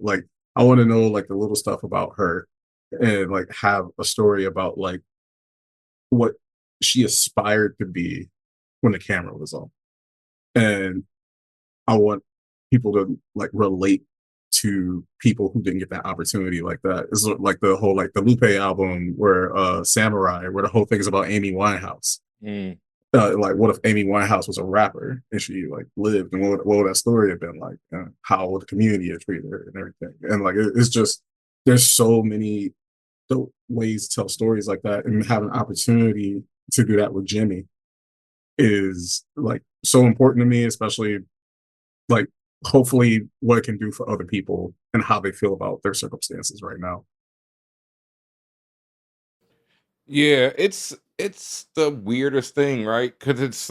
I want to know the little stuff about her, and have a story about what she aspired to be when the camera was on. And I want people to relate to people who didn't get that opportunity like that. It's the whole the Lupe album where Samurai, where the whole thing is about Amy Winehouse. What if Amy Winehouse was a rapper and she lived, and what would that story have been like? How would the community have treated her and everything? And it's just, there's so many ways to tell stories like that, and have an opportunity to do that with Jimi is so important to me, especially hopefully what it can do for other people and how they feel about their circumstances right now. Yeah, it's the weirdest thing, right? Because it's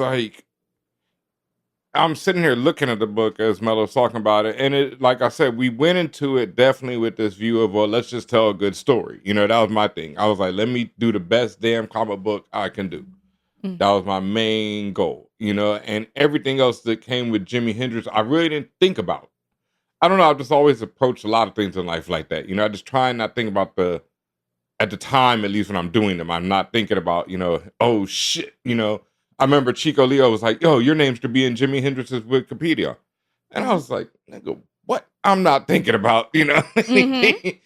I'm sitting here looking at the book as Mellow's talking about it, and it, like I said, we went into it definitely with this view of, well, let's just tell a good story. That was my thing. I was like, let me do the best damn comic book I can do. That was my main goal, and everything else that came with Jimi Hendrix, I really didn't think about. I don't know. I've just always approached a lot of things in life like that. I just try and not think about at the time, at least when I'm doing them, I'm not thinking about, oh shit, I remember Chico Leo was like, yo, your name should be in Jimi Hendrix's Wikipedia. And I was like, nigga, what? I'm not thinking about, anything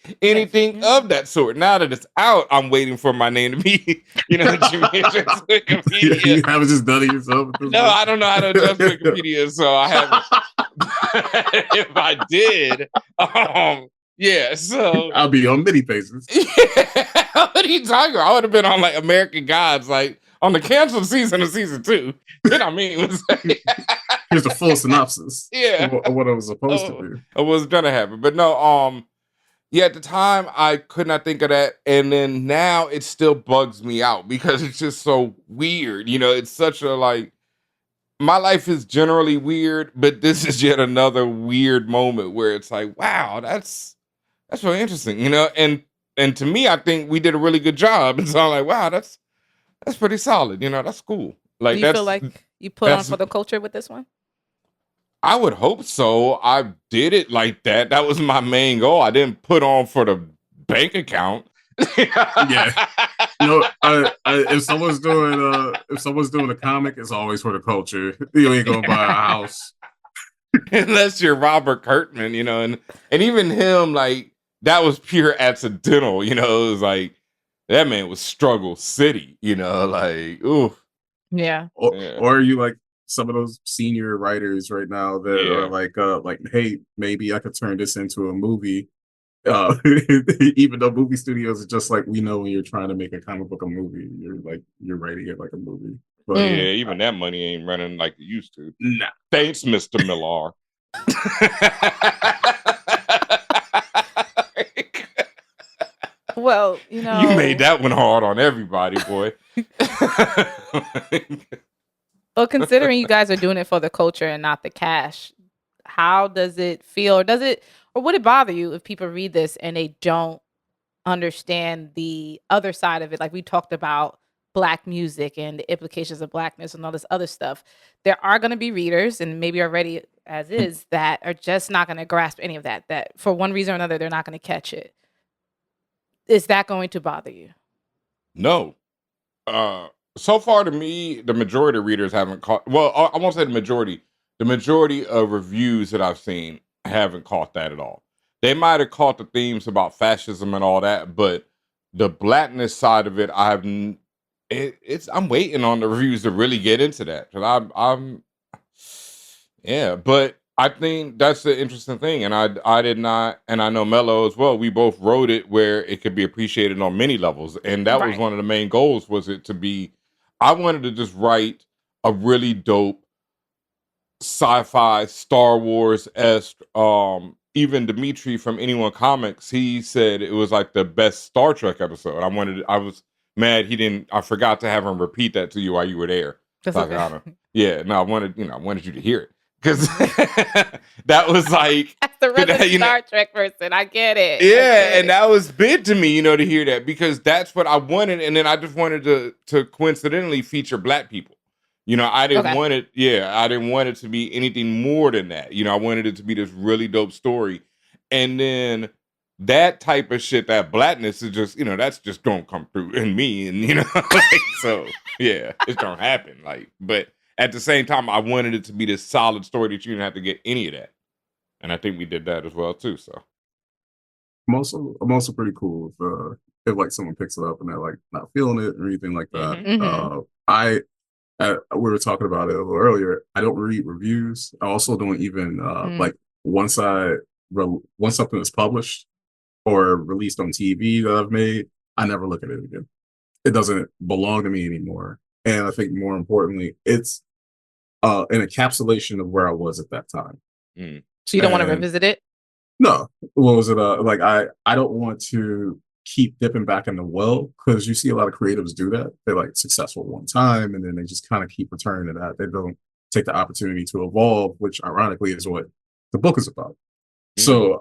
of that sort. Now that it's out, I'm waiting for my name to be, Jimi Hendrix's Wikipedia. You haven't just done it yourself? No, I don't know how to adjust Wikipedia, so I haven't. If I did, yeah, so I'll be on many pages. Yeah. What are you talking about? I would have been on American Gods, on the canceled season of season 2. Was here's the full synopsis. Yeah, of what I was supposed to do. It was gonna happen, but no. Yeah, at the time I could not think of that, and then now it still bugs me out because it's just so weird. It's such a my life is generally weird, but this is yet another weird moment where it's wow, that's really interesting, and to me, I think we did a really good job. And so I'm wow, that's pretty solid, that's cool. Do you feel like you put on for the culture with this one? I would hope so. I did it like that. That was my main goal. I didn't put on for the bank account. Yeah. If someone's doing a comic, it's always for the culture. You ain't gonna buy a house. Unless you're Robert Kirkman, and even him, that was pure accidental, it was that man was struggle city, oof. Yeah. Or are you some of those senior writers right now that are hey, maybe I could turn this into a movie. Even though movie studios are just we know when you're trying to make a comic book a movie, you're writing it like a movie. But yeah, even that money ain't running like it used to. Nah. Thanks, Mr. Millar. Well, you made that one hard on everybody, boy. Well, considering you guys are doing it for the culture and not the cash, how does it feel? Or would it bother you if people read this and they don't understand the other side of it? Like we talked about Black music and the implications of Blackness and all this other stuff, there are going to be readers, and maybe already as is, that are just not going to grasp any of that. That for one reason or another, they're not going to catch it. Is that going to bother you? No. So far to me, the majority of readers haven't caught. Well, I won't say the majority. The majority of reviews that I've seen haven't caught that at all. They might have caught the themes about fascism and all that, but the Blackness side of it, I'm waiting on the reviews to really get into that. Cause yeah, but I think that's the interesting thing. And I did not, and I know Mello as well. We both wrote it where it could be appreciated on many levels. And that was Right. one of the main goals, was it to be, I wanted to just write a really dope sci-fi Star Wars-esque, even Dimitri from Anyone Comics, he said it was like the best Star Trek episode. I was mad I forgot to have him repeat that to you while you were there. That's Tatiana. okay. Yeah, no, I wanted you to hear it. Because that was like, As the resident you know- Star Trek person, I get it. yeah, and that was big to me, to hear that, because that's what I wanted. And then I just wanted to coincidentally feature Black people. I didn't Okay. want it. Yeah, I didn't want it to be anything more than that. I wanted it to be this really dope story. And then that type of shit, that Blackness is just, that's just gonna come through in me. And, so yeah, it's gonna happen. But at the same time, I wanted it to be this solid story that you didn't have to get any of that. And I think we did that as well too. So I'm also pretty cool if like someone picks it up and they're like not feeling it or anything like that. Mhm. We were talking about it a little earlier. I don't read reviews. I also don't even like once something is published or released on TV that I've made, I never look at it again. It doesn't belong to me anymore. And I think more importantly, it's an encapsulation of where I was at that time. So you don't want to And- revisit it? No, what was it? Like I don't want to keep dipping back in the well, because you see a lot of creatives do that. They're like successful one time and then they just kind of keep returning to that. They don't take the opportunity to evolve, which ironically is what the book is about. So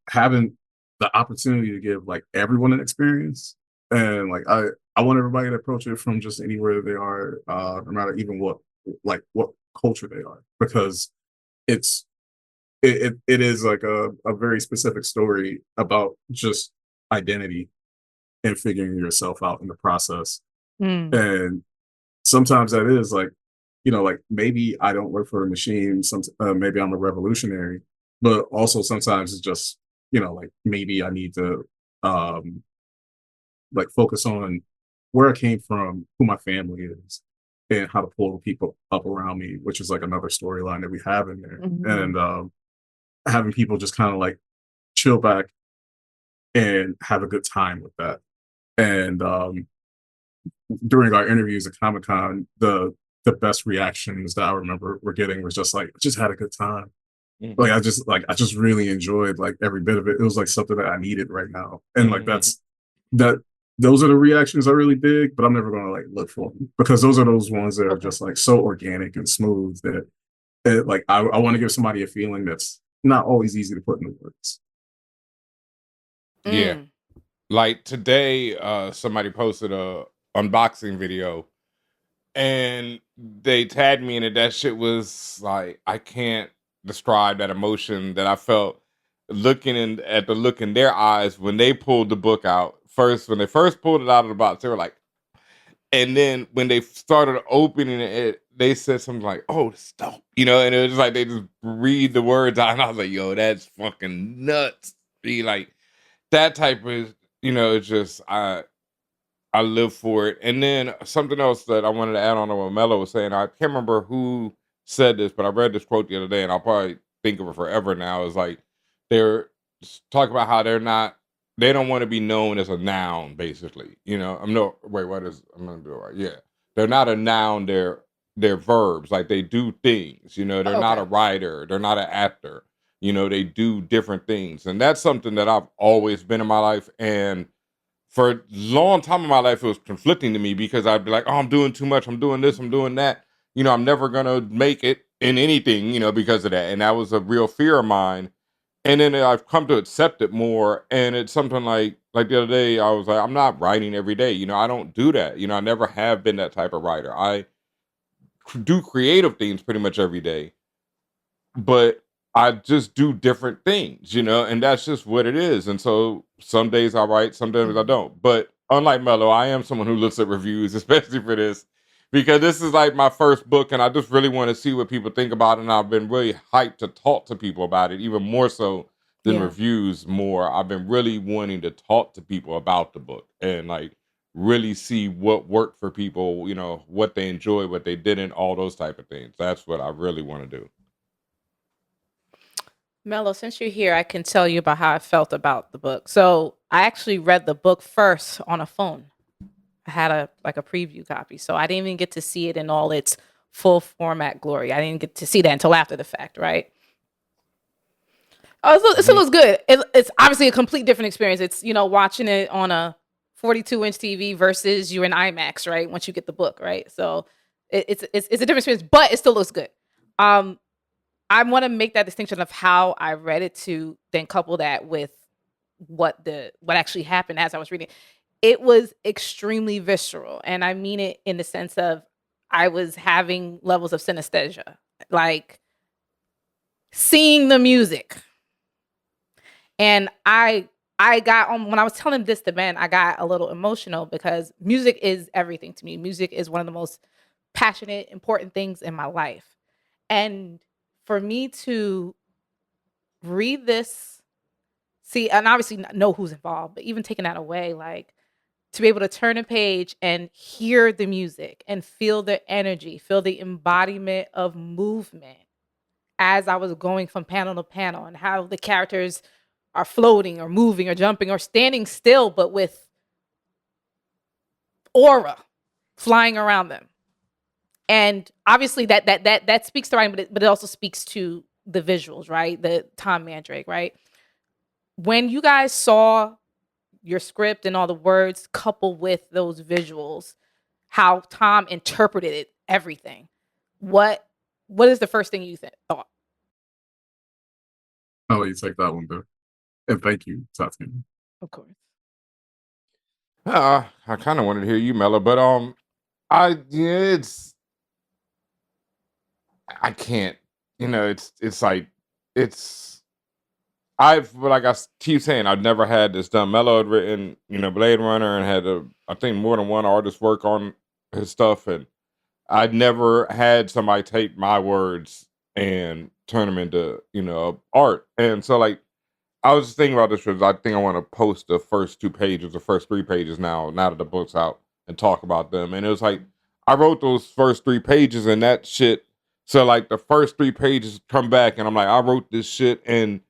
having the opportunity to give like everyone an experience, and like I want everybody to approach it from just anywhere they are, no matter even what culture they are, because it is like a very specific story about just identity and figuring yourself out in the process. And sometimes that is like, like maybe I don't work for a machine. Maybe I'm a revolutionary, but also sometimes it's just, like maybe I need to like focus on where I came from, who my family is, and how to pull people up around me, which is like another storyline that we have in there. And having people just kind of like chill back and have a good time with that. And during our interviews at Comic-Con, the best reactions that I remember we're getting was just like, I just had a good time. Like I just really enjoyed like every bit of it. It was like something that I needed right now. And like those are the reactions I really dig, but I'm never gonna like look for them, because those are those ones that are just like so organic and smooth that like I want to give somebody a feeling that's not always easy to put into words. yeah. Like today, somebody posted a unboxing video and they tagged me in it. That shit was like, I can't describe that emotion that I felt looking at the look in their eyes when they pulled the book out. When they first pulled it out of the box, they were like, and then when they started opening it, they said something like, "Oh, this is dope," and it was like they just read the words out, and I was like, "Yo, that's fucking nuts." Be like that type of, it's just I live for it. And then something else that I wanted to add on to what Mello was saying, I can't remember who said this, but I read this quote the other day, and I'll probably think of it forever now. Is like they're talking about how they don't want to be known as a noun, basically. I'm gonna do it right. Yeah, they're not a noun. They're verbs. Like they do things. They're not a writer. They're not an actor. They do different things, and that's something that I've always been in my life. And for a long time in my life, it was conflicting to me, because I'd be like, "Oh, I'm doing too much. I'm doing this. I'm doing that. I'm never gonna make it in anything. Because of that." And that was a real fear of mine. And then I've come to accept it more. And it's something like, Like the other day, I was like, I'm not writing every day. I don't do that. I never have been that type of writer. I do creative things pretty much every day, but I just do different things, and that's just what it is. And so some days I write, some days I don't. But unlike Mello, I am someone who looks at reviews, especially for this, because this is like my first book, and I just really want to see what people think about it. And I've been really hyped to talk to people about it, even more so than Yeah. reviews. More, I've been really wanting to talk to people about the book and like really see what worked for people, what they enjoyed, what they didn't, all those type of things. That's what I really want to do. Mello, since you're here, I can tell you about how I felt about the book. So I actually read the book first on a phone. I had a preview copy, so I didn't even get to see it in all its full format glory. I didn't get to see that until after the fact, right? Oh, it still looks good. It's obviously a complete different experience. It's watching it on a 42-inch TV versus you're in IMAX, right? Once you get the book, right? So it's a different experience, but it still looks good. I want to make that distinction of how I read it to then couple that with what actually happened as I was reading. It was extremely visceral, and I mean it in the sense of I was having levels of synesthesia, like seeing the music. And I got on when I was telling this to Ben, I got a little emotional because music is everything to me. Music is one of the most passionate, important things in my life. And for me to read this, see, and obviously know who's involved, but even taking that away, like to be able to turn a page and hear the music and feel the energy, feel the embodiment of movement as I was going from panel to panel and how the characters are floating or moving or jumping or standing still, but with aura flying around them. And obviously that speaks to writing, but it also speaks to the visuals, right? The Tom Mandrake, right? When you guys saw your script and all the words coupled with those visuals, how Tom interpreted it, everything, what is the first thing you thought? I'll let you take that one, though. And thank you, Tati. Of course. I kind of wanted to hear you, Mello, but I can't. It's like like I keep saying, I've never had this done. Mello had written, Blade Runner and had I think more than one artist work on his stuff, and I'd never had somebody take my words and turn them into art. And so like I was just thinking about this because I think I want to post the first 2 pages, the first 3 pages now that the book's out, and talk about them. And it was like I wrote those first 3 pages and that shit. So like the first 3 pages come back and I'm like, I wrote this shit and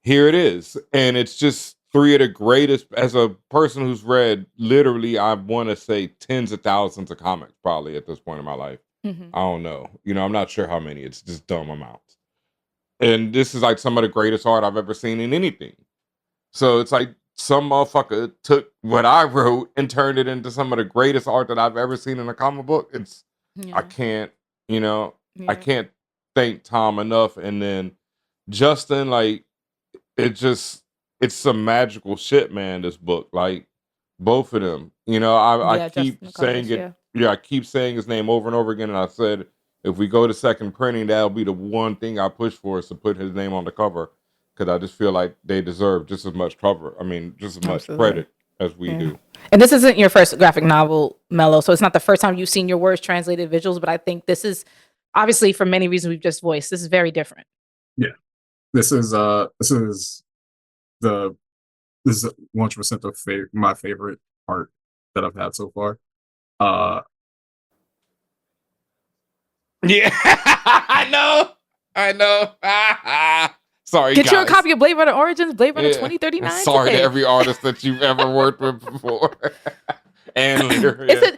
here it is. And it's just 3 of the greatest. As a person who's read literally, I want to say tens of thousands of comics probably at this point in my life. Mm-hmm. I don't know. I'm not sure how many. It's just dumb amounts. And this is like some of the greatest art I've ever seen in anything. So it's like some motherfucker took what I wrote and turned it into some of the greatest art that I've ever seen in a comic book. I can't, I can't thank Tom enough. And then Justin, like, it's some magical shit, man, this book. Like, both of them. I keep saying it. Yeah, I keep saying his name over and over again. And I said, if we go to second printing, that'll be the one thing I push for is to put his name on the cover. Because I just feel like they deserve just as much just as much credit as we do. And this isn't your first graphic novel, Mello, so it's not the first time you've seen your words translated visuals, but I think this is, obviously for many reasons we've just voiced, this is very different. Yeah. This is 100% my favorite art that I've had so far. Yeah, I know. Sorry, Get guys. you a copy of Blade Runner Origins, Blade Runner 2039. Sorry to every artist that you've ever worked with before. And later. Yeah.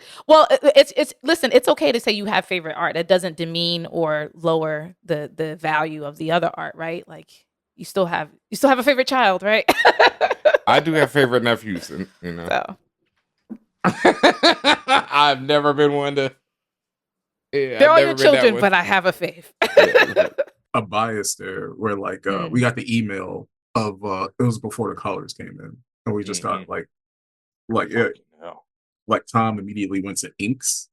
Listen, it's okay to say you have favorite art. That doesn't demean or lower the value of the other art, right? Like you still have a favorite child, right? I do have favorite nephews, and So. I've never been one to. Yeah, they're all your children, but I have a faith. A bias there where like we got the email of it was before the colors came in, and we just got like Tom immediately went to inks.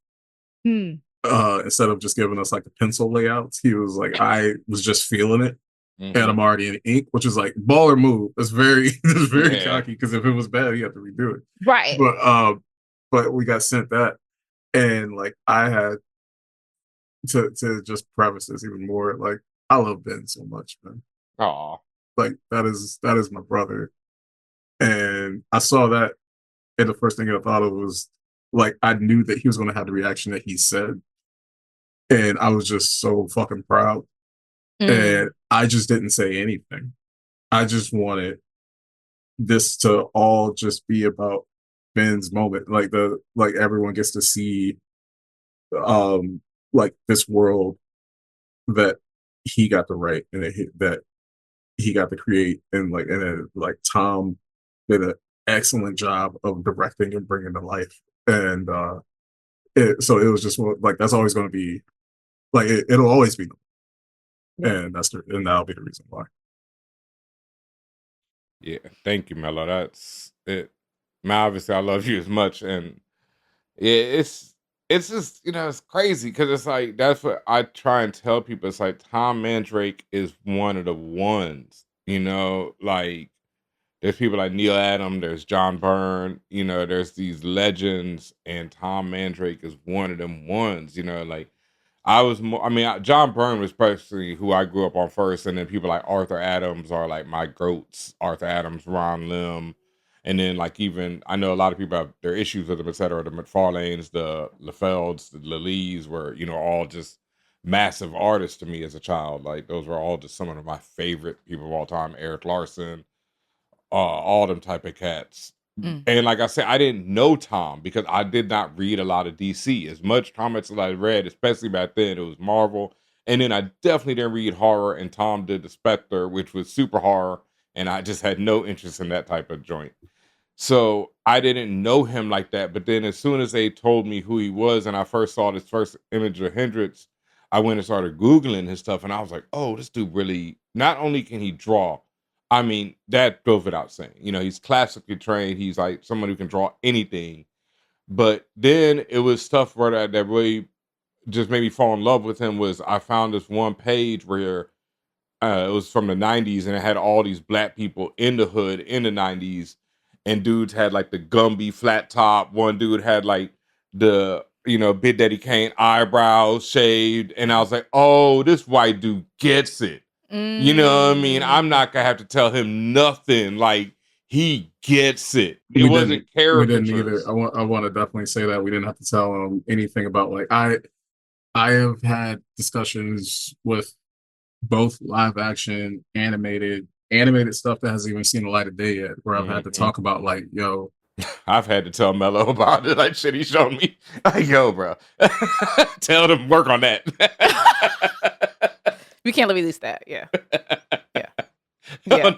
Instead of just giving us like the pencil layouts, he was like, I was just feeling it, and I'm already in ink, which is like baller move. It's very cocky, because if it was bad, you have to redo it. Right. But we got sent that, and like I had to just preface this even more. Like, I love Ben so much, man. Aw. Like that is my brother, and I saw that, and the first thing I thought of was like, I knew that he was going to have the reaction that he said, and I was just so fucking proud. And I just didn't say anything. I just wanted this to all just be about Ben's moment. Like everyone gets to see like this world that he got to write, and that he got to create, and like Tom did an excellent job of directing and bringing to life. And so it was just like, that's always going to be like, it'll always be. And that'll be the reason why. Yeah, thank you, Mello. That's it. Man, obviously I love you as much, and it's just, it's crazy, because it's like, that's what I try and tell people. It's like, Tom Mandrake is one of the ones, like, there's people like Neil Adam, there's John Byrne, there's these legends, and Tom Mandrake is one of them ones, like, John Byrne was personally who I grew up on first, and then people like Arthur Adams are like my goats. Arthur Adams, Ron Lim, and then like, even I know a lot of people have their issues with them, etc. The McFarlanes, the LaFelds, the Lalees were, all just massive artists to me as a child. Like, those were all just some of my favorite people of all time. Eric Larson, all them type of cats. And like I said, I didn't know Tom because I did not read a lot of DC. As much comics as I read, especially back then, it was Marvel. And then I definitely didn't read horror, and Tom did the Spectre, which was super horror, and I just had no interest in that type of joint. So I didn't know him like that. But then as soon as they told me who he was, and I first saw this first image of Hendrix, I went and started Googling his stuff, and I was like, oh, this dude really, not only can he draw, I mean, that goes without saying. He's classically trained. He's like someone who can draw anything. But then it was stuff where that really just made me fall in love with him. Was I found this one page where it was from the 90s, and it had all these black people in the hood in the 90s. And dudes had like the Gumby flat top. One dude had like the, Big Daddy Kane eyebrows shaved. And I was like, oh, this white dude gets it. You know what I mean? I'm not gonna have to tell him nothing. Like, he gets it. It wasn't caricatures. We didn't either. I want to definitely say that we didn't have to tell him anything about, like, I have had discussions with both live action, animated stuff that hasn't even seen the light of day yet, where I've had to talk about, like, yo. I've had to tell Mello about it. Like, shit he showed me. Like, yo, bro. Tell them work on that. We can't release that. Yeah. Yeah.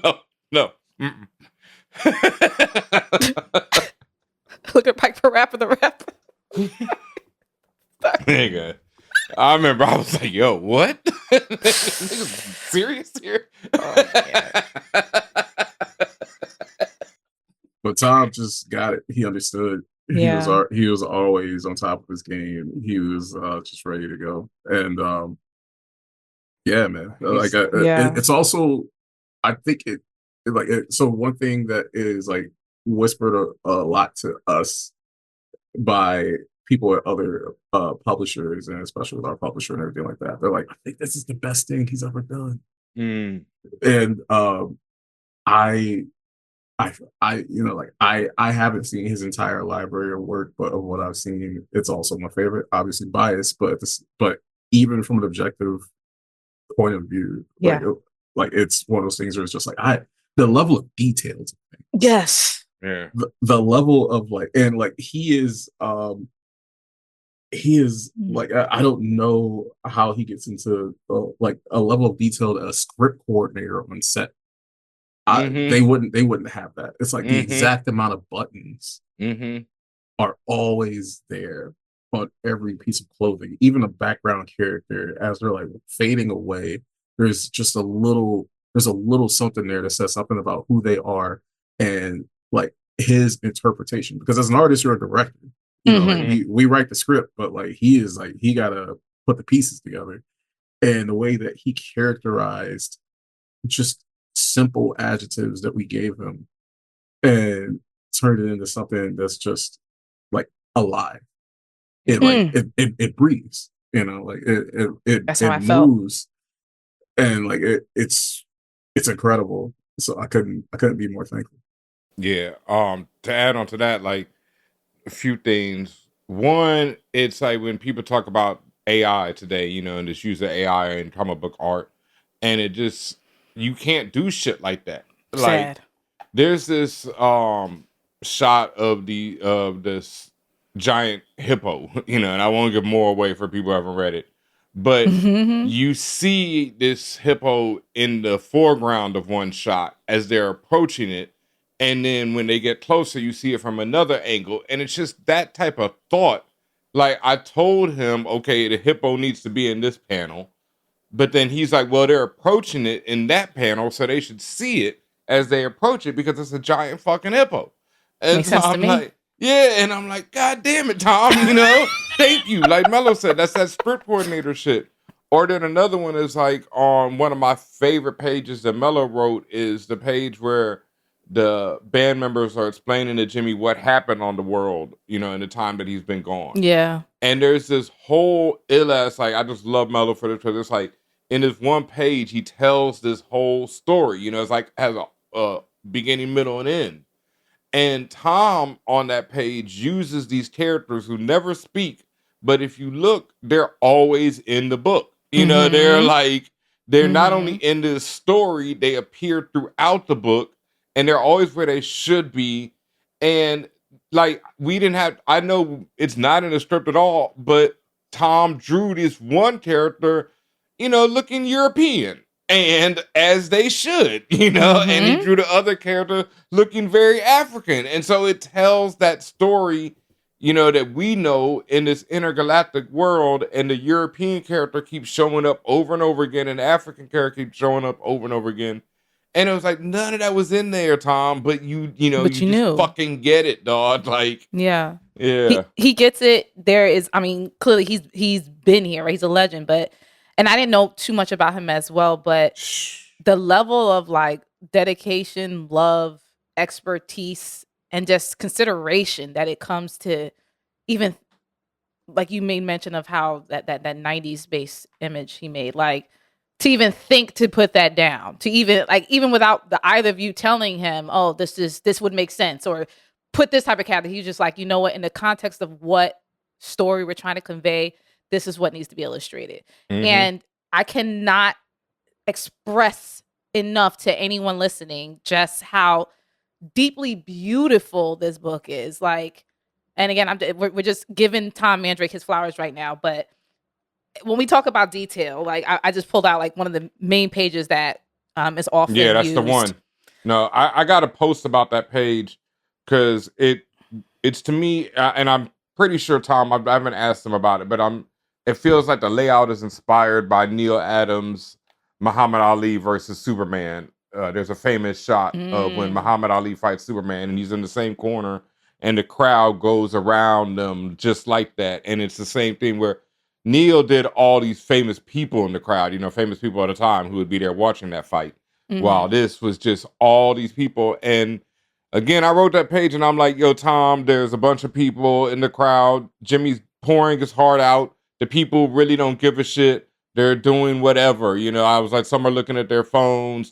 Oh, no. Look at Pike for rap of the rap. Nigga. I remember I was like, yo, what? Niggas serious here? Oh, man. But Tom just got it. He understood. Yeah. He was always on top of his game. He was just ready to go. And yeah, man. Like, it's also, I think so one thing that is like whispered a lot to us by people at other publishers, and especially with our publisher and everything like that. They're like, I think this is the best thing he's ever done. And I haven't seen his entire library of work, but of what I've seen, it's also my favorite. Obviously biased, but even from an objective point of view, like it's one of those things where it's just like the level of details. Yes. Yeah. The level of like, and like he is like, I don't know how he gets into like a level of detail that a script coordinator on set. They wouldn't have that. It's like the exact amount of buttons are always there on every piece of clothing. Even a background character, as they're like fading away, there's a little something there that says something about who they are, and like his interpretation, because as an artist, you're a director. You know, like we write the script, but like he gotta put the pieces together. And the way that he characterized just simple adjectives that we gave him and turned it into something that's just like alive. It like it breathes, you know, like That's how I moves, and like it's incredible. So I couldn't be more thankful. Yeah. To add on to that, like a few things. One, it's like when people talk about AI today, you know, and just use the AI in comic book art, and it just you can't do shit like that. Like Sad. there's this shot of this giant hippo, you know, and I won't give more away for people who haven't read it, but you see this hippo in the foreground of one shot as they're approaching it, and then when they get closer, you see it from another angle, and it's just that type of thought. Like I told him, okay, the hippo needs to be in this panel, but then he's like, well, they're approaching it in that panel, so they should see it as they approach it because it's a giant fucking hippo. And Makes so sense to I'm me. like, yeah, and I'm like, God damn it, Tom, you know, thank you. Like Mello said, that's that script coordinator shit. Or then another one is like on one of my favorite pages that Mello wrote is the page where the band members are explaining to Jimmy what happened on the world, you know, in the time that he's been gone. Yeah. And there's this whole ill-ass, like, I just love Mello for this, because it's like, in this one page, he tells this whole story, you know, it's like, has a beginning, middle, and end. And Tom, on that page, uses these characters who never speak, but if you look, they're always in the book. You know, they're like, they're not only in this story, they appear throughout the book, and they're always where they should be. And like we didn't have, I know it's not in the script at all, but Tom drew this one character, you know, looking European, and as they should, you know, and he drew the other character looking very African. And so it tells that story, you know, that we know in this intergalactic world, and the European character keeps showing up over and over again, and the African character keeps showing up over and over again. And it was like, none of that was in there, Tom, but you know, But you just knew. fucking get it, dog. Like, yeah. yeah. He gets it. There is, I mean, clearly he's been here, right? He's a legend, but, and I didn't know too much about him as well, but the level of like dedication, love, expertise, and just consideration that it comes to, even like you made mention of how that 90s based image he made, like to even think to put that down, to even without the either of you telling him, oh, this would make sense, or put this type of character, he's just like, you know what, in the context of what story we're trying to convey, this is what needs to be illustrated. And I cannot express enough to anyone listening just how deeply beautiful this book is. Like, and again, we're just giving Tom Mandrake his flowers right now, but when we talk about detail, like I just pulled out like one of the main pages that is often that's used. the one. No, I got a post about that page because it's to me, and I'm pretty sure Tom, I haven't asked him about it, but it feels like the layout is inspired by Neil Adams' Muhammad Ali versus Superman. There's a famous shot of when Muhammad Ali fights Superman, and he's in the same corner, and the crowd goes around them just like that. And it's the same thing where Neil did all these famous people in the crowd, you know, famous people at the time who would be there watching that fight. While this was just all these people. And again, I wrote that page and I'm like, yo, Tom, there's a bunch of people in the crowd. Jimmy's pouring his heart out. The people really don't give a shit. They're doing whatever. You know, I was like, some are looking at their phones,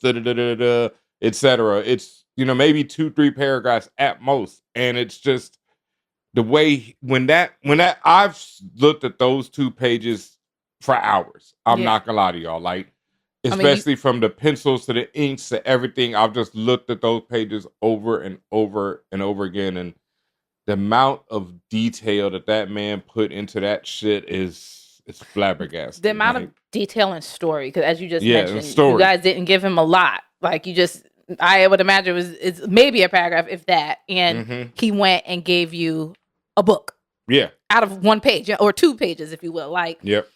etc. It's, you know, maybe 2-3 paragraphs at most. And it's just the way when that I've looked at those 2 pages for hours. I'm not gonna lie to y'all. Like, especially from the pencils to the inks to everything, I've just looked at those pages over and over and over again, and the amount of detail that man put into that shit it's flabbergasted. The amount of detail and story, because as you just mentioned, you guys didn't give him a lot. Like, I would imagine it's maybe a paragraph, if that, and he went and gave you a book. Yeah. Out of 1 page, or 2 pages, if you will. Like, yep.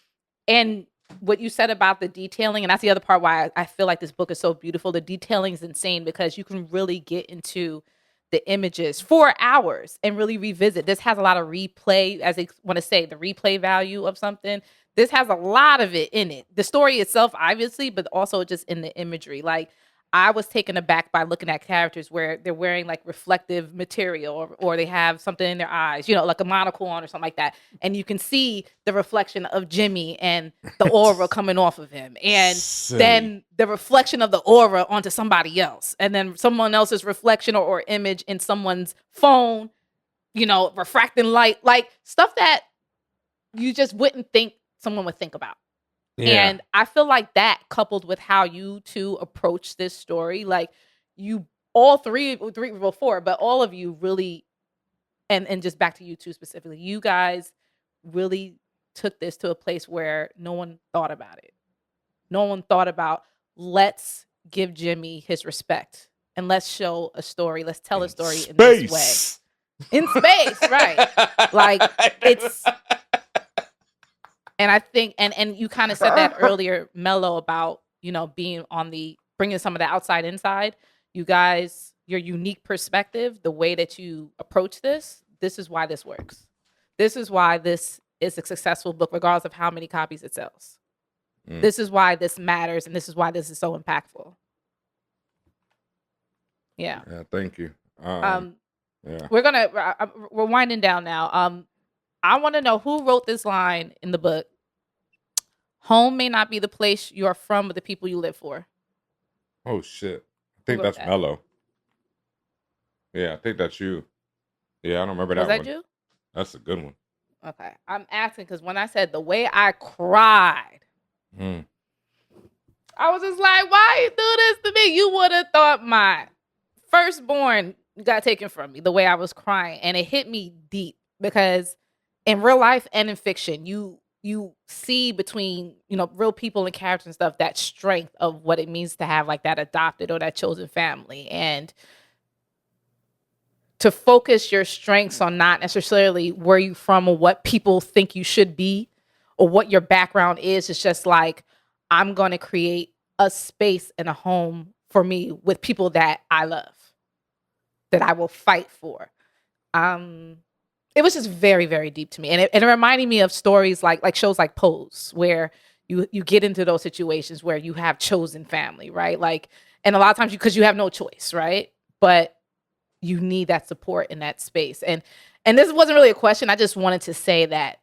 And what you said about the detailing, and that's the other part why I feel like this book is so beautiful. The detailing is insane because you can really get into the images for hours and really revisit. This has a lot of replay, as they want to say, the replay value of something. This has a lot of it in it. The story itself, obviously, but also just in the imagery. Like, I was taken aback by looking at characters where they're wearing like reflective material or they have something in their eyes, like a monocle on or something like that. And you can see the reflection of Jimmy and the aura coming off of him. And then the reflection of the aura onto somebody else. And then someone else's reflection or image in someone's phone, refracting light, like stuff that you just wouldn't think someone would think about. Yeah. And I feel like that, coupled with how you two approach this story, like you all four, but all of you really, and just back to you two specifically, you guys really took this to a place where no one thought about it. No one thought about, let's give Jimmy his respect and let's show a story. Let's tell a story in this way. In space, right. Like it's... And I think, and you kind of said that earlier, Mellow, about, bringing some of the outside inside. You guys, your unique perspective, the way that you approach this is why this works. This is why this is a successful book, regardless of how many copies it sells. This is why this matters, and this is why this is so impactful. Yeah. Yeah, thank you. Yeah. We're winding down now. I want to know who wrote this line in the book. Home may not be the place you are from, but the people you live for. Oh, shit. I think that's Mellow. Yeah, I think that's you. Yeah, I don't remember that one. Was that you? That's a good one. Okay. I'm asking because when I said the way I cried, I was just like, why you do this to me? You would have thought my firstborn got taken from me, the way I was crying. And it hit me deep because in real life and in fiction, you see between, real people and characters and stuff, that strength of what it means to have like that adopted or that chosen family. And to focus your strengths on not necessarily where you from or what people think you should be or what your background is. It's just like, I'm going to create a space and a home for me with people that I love, that I will fight for. It was just very, very deep to me. And it reminded me of stories like shows like Pose, where you get into those situations where you have chosen family, right? Like, and a lot of times because you have no choice, right? But you need that support in that space. And this wasn't really a question. I just wanted to say that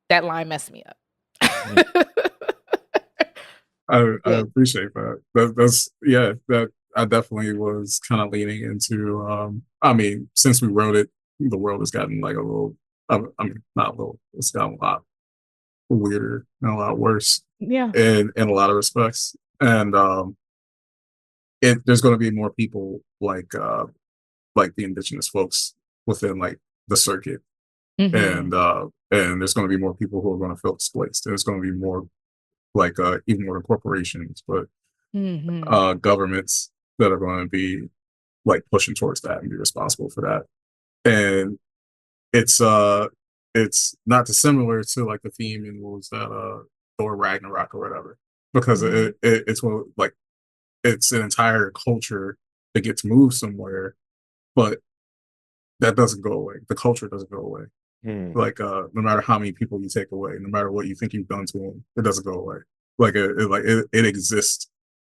line messed me up. I appreciate that. That I definitely was kind of leaning into. Since we wrote it, the world has gotten like a little, not a little, it's gotten a lot weirder and a lot worse. Yeah. In a lot of respects. And there's going to be more people like the indigenous folks within like the circuit. And there's going to be more people who are going to feel displaced. There's going to be more like even more corporations, but governments that are going to be like pushing towards that and be responsible for that. And it's not dissimilar to like the theme in what was that Thor Ragnarok or whatever, because it's like it's an entire culture that gets moved somewhere, but that doesn't go away. The culture doesn't go away. Like no matter how many people you take away, no matter what you think you've done to them, it doesn't go away. Like it exists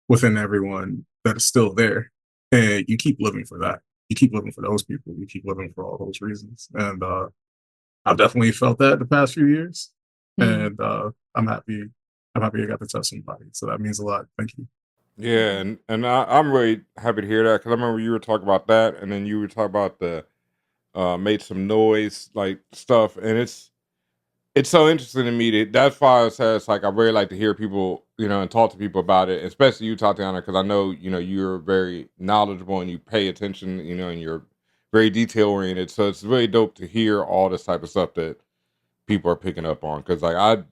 within everyone that is still there, and you keep living for that. You keep living for those people. You keep living for all those reasons. And I've definitely felt that the past few years. And I'm happy I got to tell somebody. So that means a lot. Thank you. Yeah, and I'm really happy to hear that, because I remember you were talking about that, and then you were talking about the made some noise like stuff, and it's so interesting to me that's why I said it's like I really like to hear people, and talk to people about it, especially you, Tatiana, because I know you're very knowledgeable and you pay attention, and you're very detail oriented. So it's really dope to hear all this type of stuff that people are picking up on. Because like I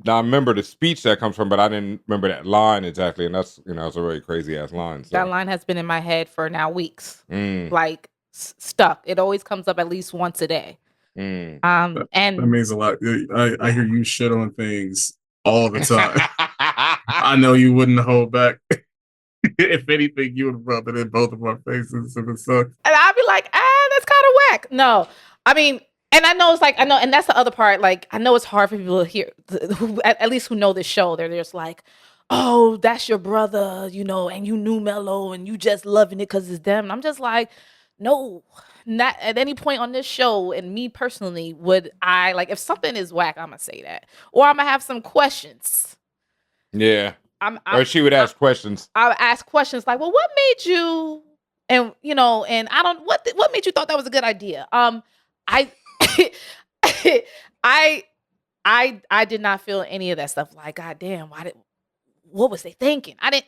remember the speech that comes from, but I didn't remember that line exactly, and that's it's a really crazy ass line. So. That line has been in my head for now weeks, like stuck. It always comes up at least once a day. And that means a lot. I hear you shit on things all the time. I know you wouldn't hold back. If anything, you would rub it in both of our faces if it sucked. And I'd be like, that's kind of whack. No, I mean, and I know it's like, I know, and that's the other part. Like, I know it's hard for people to hear, at least who know this show. They're just like, oh, that's your brother, and you knew Mellow and you just loving it because it's them. And I'm just like, no, not at any point on this show. And me personally, would I, like, if something is whack, I'm going to say that. Or I'm going to have some questions. Yeah. Or she would ask questions. I would ask questions like, well, what made you, and and I don't, what made you thought that was a good idea? I, I did not feel any of that stuff. Like, God damn, what was they thinking? I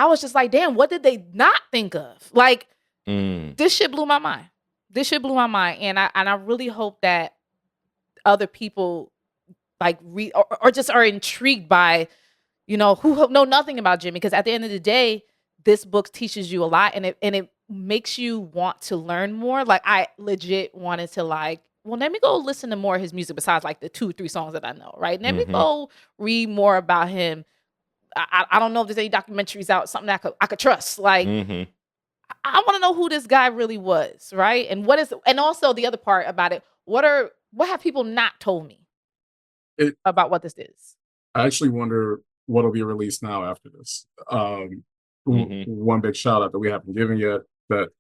was just like, damn, what did they not think of? Like, this shit blew my mind. And I really hope that other people like read or just are intrigued by, who know nothing about Jimi, because at the end of the day, this book teaches you a lot, and it makes you want to learn more. Like, I legit wanted to like, well, let me go listen to more of his music besides like the 2 or 3 songs that I know, right? Let me go read more about him. I don't know if there's any documentaries out, something that I could trust. Like, I want to know who this guy really was, right? And and also the other part about it, what have people not told me about what this is? I actually wonder what'll be released now after this. One big shout out that we haven't given yet that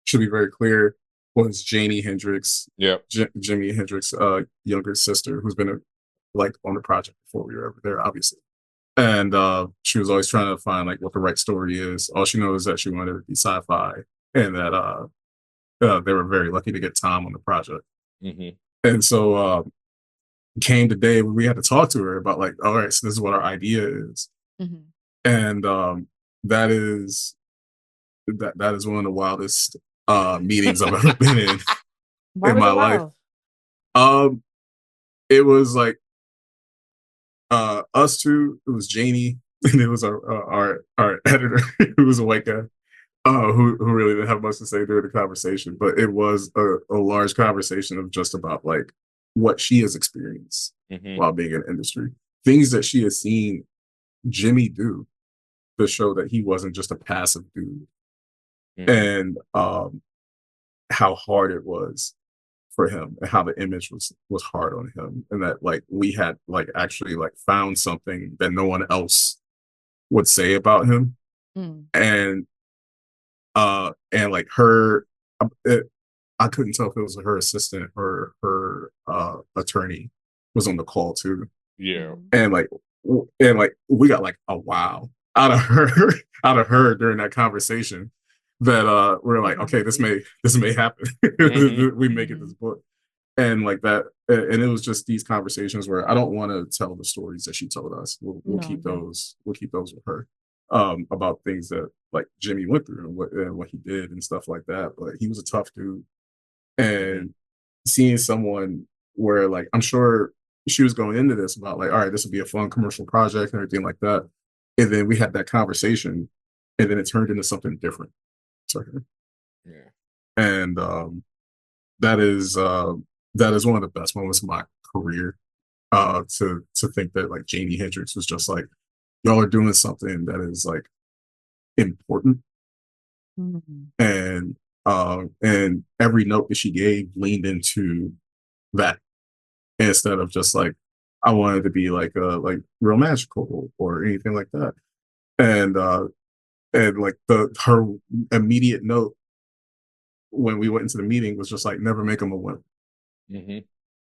should be very clear was Jimi Hendrix. Yep. Jimi Hendrix, younger sister, who's been on the project before we were ever there, obviously. And she was always trying to find like what the right story is. All she knows is that she wanted it to be sci-fi, and that they were very lucky to get Tom on the project. And so came the day when we had to talk to her about like, all right, so this is what our idea is. And that is one of the wildest meetings I've ever been in my life. It was like us two. It was Janie, and it was our editor, who was a white guy, who really didn't have much to say during the conversation. But it was a large conversation of just about like what she has experienced while being in industry, things that she has seen Jimi do to show that he wasn't just a passive dude, and how hard it was for him, and how the image was hard on him, and that like we had like actually like found something that no one else would say about him. And like her, I couldn't tell if it was her assistant or her attorney was on the call too. Yeah. And we got like a wow out of her during that conversation, that we're like, okay, this may happen. We make it this book. And like that, and it was just these conversations where I don't want to tell the stories that she told us. We'll keep those with her, about things that like Jimi went through and what he did and stuff like that. But he was a tough dude, and seeing someone where like, I'm sure she was going into this about like, all right, this will be a fun commercial project and everything like that. And then we had that conversation, and then it turned into something different to her. Yeah. And that is one of the best moments of my career. To think that like Jimi Hendrix was just like, y'all are doing something that is like important. And every note that she gave leaned into that, instead of just like, I wanted to be like real magical or anything like that. And like her immediate note when we went into the meeting was just like, never make him a wimp.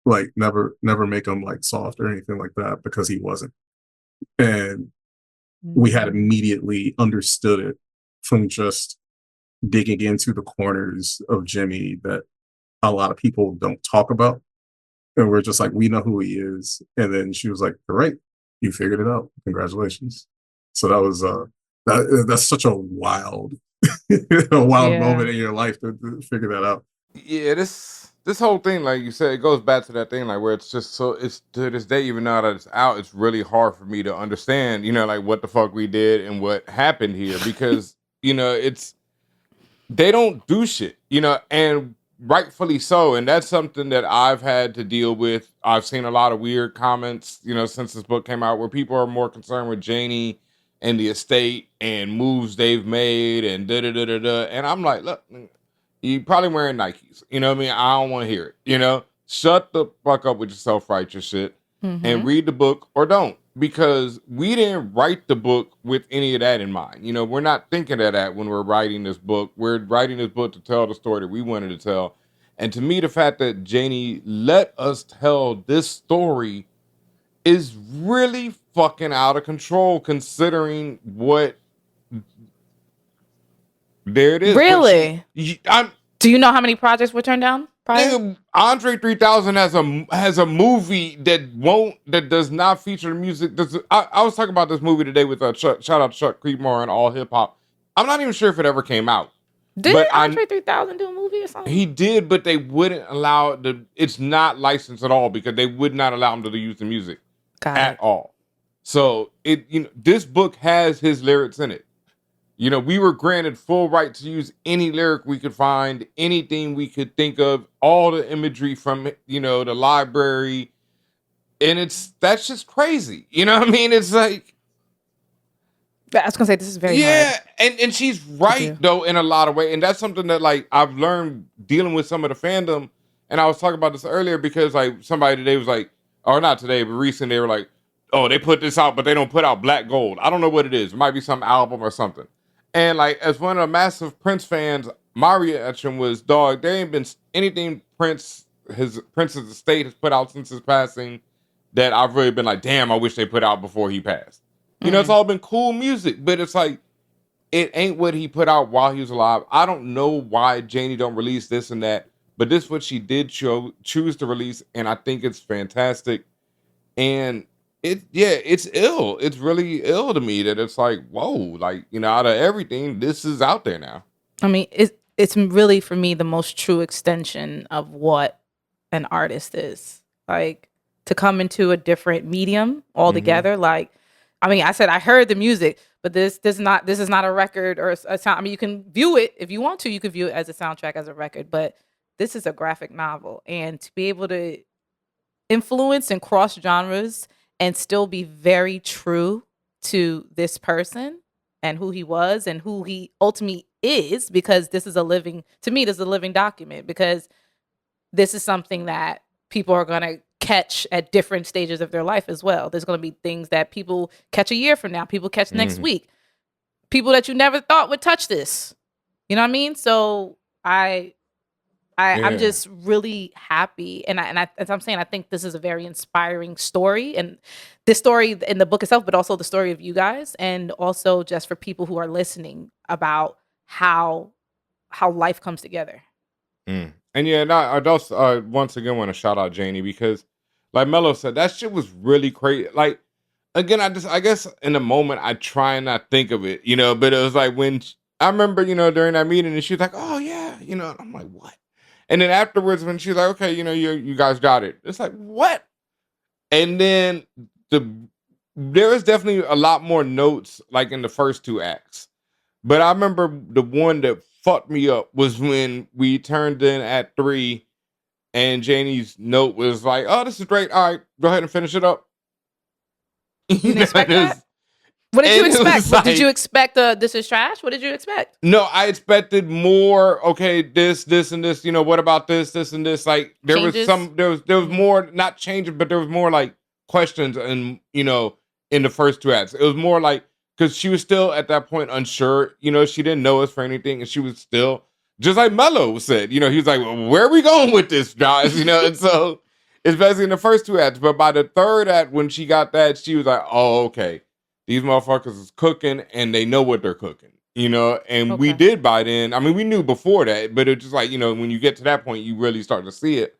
Like never make him like soft or anything like that, because he wasn't. And we had immediately understood it from just digging into the corners of Jimi that a lot of people don't talk about. And we're just like, we know who he is. And then she was like, all right, you figured it out. Congratulations. So that was that's such a wild moment in your life to figure that out. Yeah, this whole thing, like you said, it goes back to that thing, like where it's just it's to this day, even now that it's out, it's really hard for me to understand, like what the fuck we did and what happened here, because they don't do shit, and rightfully so. And that's something that I've had to deal with. I've seen a lot of weird comments, since this book came out, where people are more concerned with Janie and the estate and moves they've made and da da da da da. And I'm like, look, you probably wearing Nikes. You know what I mean? I don't want to hear it. You know, shut the fuck up with your self-righteous shit and read the book or don't. Because we didn't write the book with any of that in mind. You know, we're not thinking of that when we're writing this book. We're writing this book to tell the story that we wanted to tell. And to me, the fact that Janie let us tell this story is really fucking out of control, considering what. There it is. Really? I'm. Do you know how many projects were turned down? Nigga, Andre 3000 has a movie that does not feature the music. I was talking about this movie today with shout out to Chuck Creedmoor and All Hip Hop. I'm not even sure if it ever came out. Did Andre 3000 do a movie or something? He did, but they wouldn't allow it's not licensed at all because they would not allow him to use the music at all. So this book has his lyrics in it. You know, we were granted full right to use any lyric we could find, anything we could think of, all the imagery from, the library. And that's just crazy. You know what I mean? It's like. I was going to say, this is very hard. And she's right, though, in a lot of ways. And that's something that, like, I've learned dealing with some of the fandom. And I was talking about this earlier because, like, somebody today was like, or not today, but recently they were like, oh, they put this out, but they don't put out Black Gold. I don't know what it is. It might be some album or something. And like, as one of the massive Prince fans, my reaction was, dog, there ain't been anything Prince's estate has put out since his passing that I've really been like, damn, I wish they put out before he passed. You know, it's all been cool music, but it's like, it ain't what he put out while he was alive. I don't know why Janie don't release this and that, but this is what she did choose to release, and I think it's fantastic. And it's ill. It's really ill to me that it's like, whoa, like, out of everything, this is out there now. I mean, it's really, for me, the most true extension of what an artist is. Like, to come into a different medium altogether. Like, I mean, I said I heard the music, but this is not a record or a sound. I mean, you can view it if you want to. You can view it as a soundtrack, as a record, but this is a graphic novel, and to be able to influence and cross genres and still be very true to this person and who he was and who he ultimately is, because this is a living document, because this is something that people are going to catch at different stages of their life as well. There's going to be things that people catch a year from now, people catch next week, people that you never thought would touch this. You know what I mean? So I'm just really happy, and as I'm saying, I think this is a very inspiring story, and this story in the book itself, but also the story of you guys, and also just for people who are listening about how life comes together. And I also once again want to shout out Janie, because, like Mello said, that shit was really crazy. Like, again, I guess in the moment I try and not think of it, but it was like when I remember, during that meeting, and she was like, oh yeah, and I'm like, what? And then afterwards, when she's like, okay, you guys got it. It's like, what? And then there is definitely a lot more notes, like in the first two acts. But I remember the one that fucked me up was when we turned in at 3, and Janie's note was like, oh, this is great. All right, go ahead and finish it up. You didn't expect that? What did you expect? Did you expect this is trash? What did you expect? No, I expected more. Okay, this, and this. What about this, and this? Like there Changes? was there was more, not changes, but there was more like questions, and in the first two acts, it was more like, because she was still at that point unsure. She didn't know us for anything, and she was still, just like Mello said. He was like, well, where are we going with this, guys? And so especially in the first two acts, but by the third act, when she got that, she was like, oh, okay. These motherfuckers is cooking, and they know what they're cooking, and we did by then. I mean, we knew before that, but it's just like, when you get to that point, you really start to see it.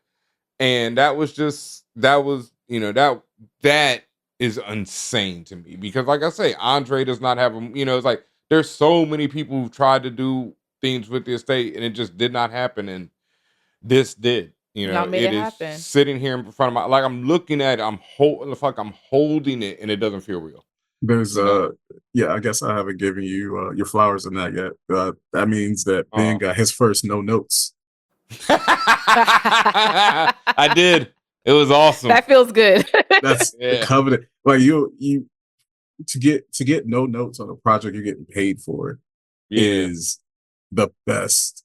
And that is insane to me, because like I say, Andre does not have it's like, there's so many people who've tried to do things with the estate, and it just did not happen. And this did, made it is happen. Sitting here in front of my, like, I'm looking at it, I'm holding it, and it doesn't feel real. There's I guess I haven't given you your flowers in that yet. That means that Ben got his first no notes. I did. It was awesome. That feels good. That's the covenant. Like you to get no notes on a project you're getting paid for is the best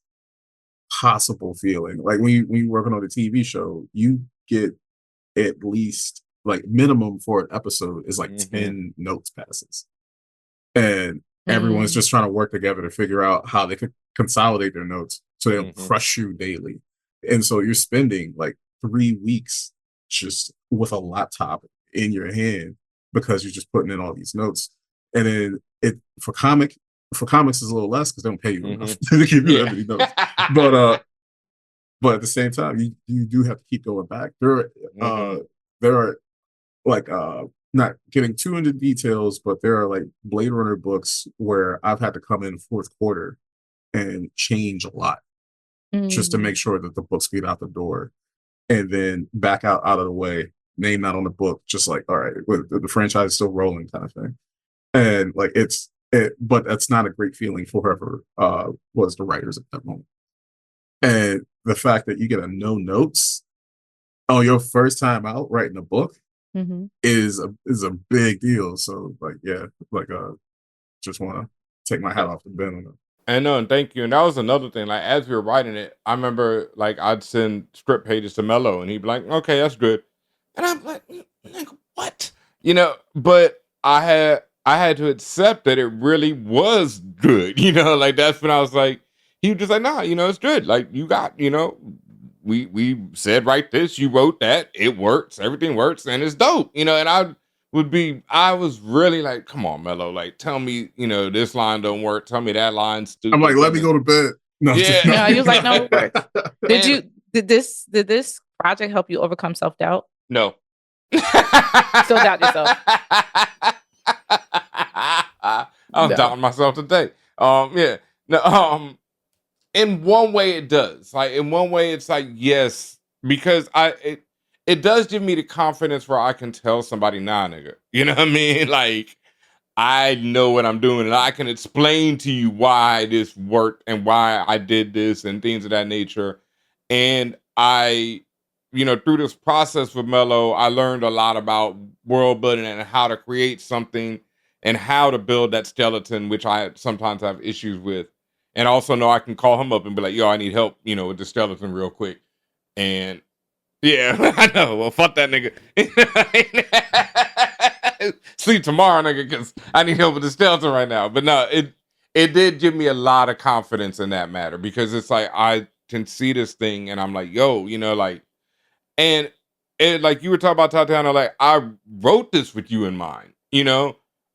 possible feeling. Like when you're working on a TV show, you get at least like minimum for an episode is like 10 notes passes. And everyone's just trying to work together to figure out how they could consolidate their notes so they don't crush you daily. And so you're spending like 3 weeks just with a laptop in your hand because you're just putting in all these notes. And then for comics is a little less because they don't pay you enough to give you that many notes. But at the same time, you do have to keep going back. There are like not getting too into details, but there are like Blade Runner books where I've had to come in fourth quarter and change a lot just to make sure that the books get out the door and then back out of the way, name not on the book, just like, all right, the franchise is still rolling kind of thing. And like but that's not a great feeling for whoever was the writers at that moment. And the fact that you get a no notes on your first time out writing a book is a big deal. So like, just want to take my hat off to Ben on that. And no, and thank you. And that was another thing. Like as we were writing it, I remember like I'd send script pages to Mello, and he'd be like, "Okay, that's good," and I'm like, "What?" But I had to accept that it really was good. Like that's when I was like, he was just like, "Nah, it's good. Like you got, we said write this, you wrote that, it works, everything works, and it's dope." And I was really like, come on, Mello, like tell me, this line don't work, tell me that line's stupid. I'm like, let me go to bed. No, no, he was like, no, it works. Did this project help you overcome self-doubt? No. Still doubt yourself. I'm doubting myself today. In one way it does. Like in one way it's like, yes, because it does give me the confidence where I can tell somebody, nah, nigga. You know what I mean? Like, I know what I'm doing and I can explain to you why this worked and why I did this and things of that nature. And I, through this process with Mello, I learned a lot about world building and how to create something and how to build that skeleton, which I sometimes have issues with. And also know I can call him up and be like, yo, I need help, with the skeleton real quick. And yeah, I know. Well, fuck that nigga. Sleep tomorrow, nigga, because I need help with the skeleton right now. But no, it did give me a lot of confidence in that matter because it's like I can see this thing and I'm like, yo, like, and like you were talking about, Tatiana, like I wrote this with you in mind,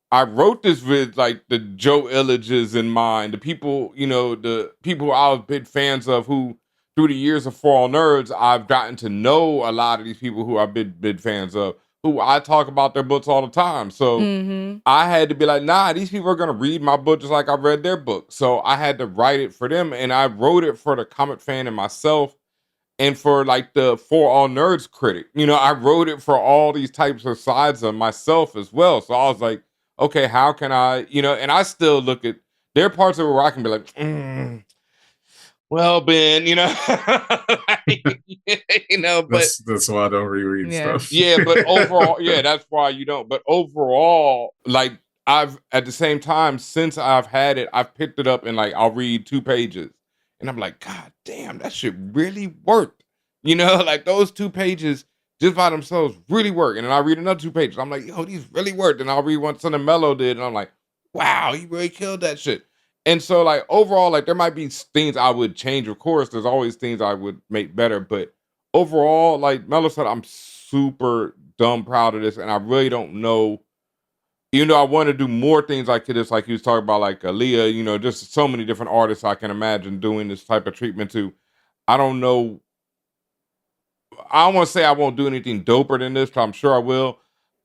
I wrote this with like the Joe Illages in mind, the people, the people I was big fans of who through the years of ForAllNerds, I've gotten to know a lot of these people who I've been big fans of, who I talk about their books all the time. So I had to be like, nah, these people are going to read my book just like I read their book. So I had to write it for them. And I wrote it for the comic fan and myself and for like the ForAllNerds critic. I wrote it for all these types of sides of myself as well. So I was like, okay, how can I, and I still look at, there are parts of it where I can be like, well, Ben, but that's why I don't reread stuff. Yeah, but overall, that's why you don't. But overall, like I've at the same time, since I've had it, I've picked it up and like I'll read 2 pages and I'm like, God damn, that shit really worked. Like those 2 pages just by themselves really work. And then I'll read another 2 pages. I'm like, yo, these really worked. And I'll read one something Mello did. And I'm like, wow, he really killed that shit. And so like overall, like there might be things I would change. Of course, there's always things I would make better. But overall, like Mello said, I'm super dumb proud of this. And I really don't know, I want to do more things like this. Like he was talking about like Aaliyah, just so many different artists I can imagine doing this type of treatment to. I don't know. I don't want to say I won't do anything doper than this, but I'm sure I will.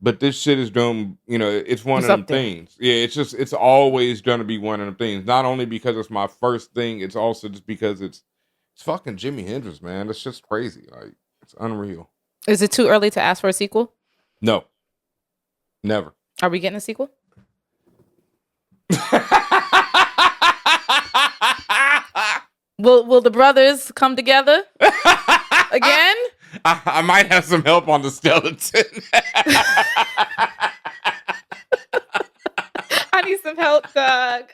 But this shit is doing, it's one of them things. Yeah, it's always going to be one of them things. Not only because it's my first thing, it's also just because it's fucking Jimi Hendrix, man. It's just crazy. Like, it's unreal. Is it too early to ask for a sequel? No. Never. Are we getting a sequel? Will the brothers come together again? I might have some help on the skeleton. help, Doug.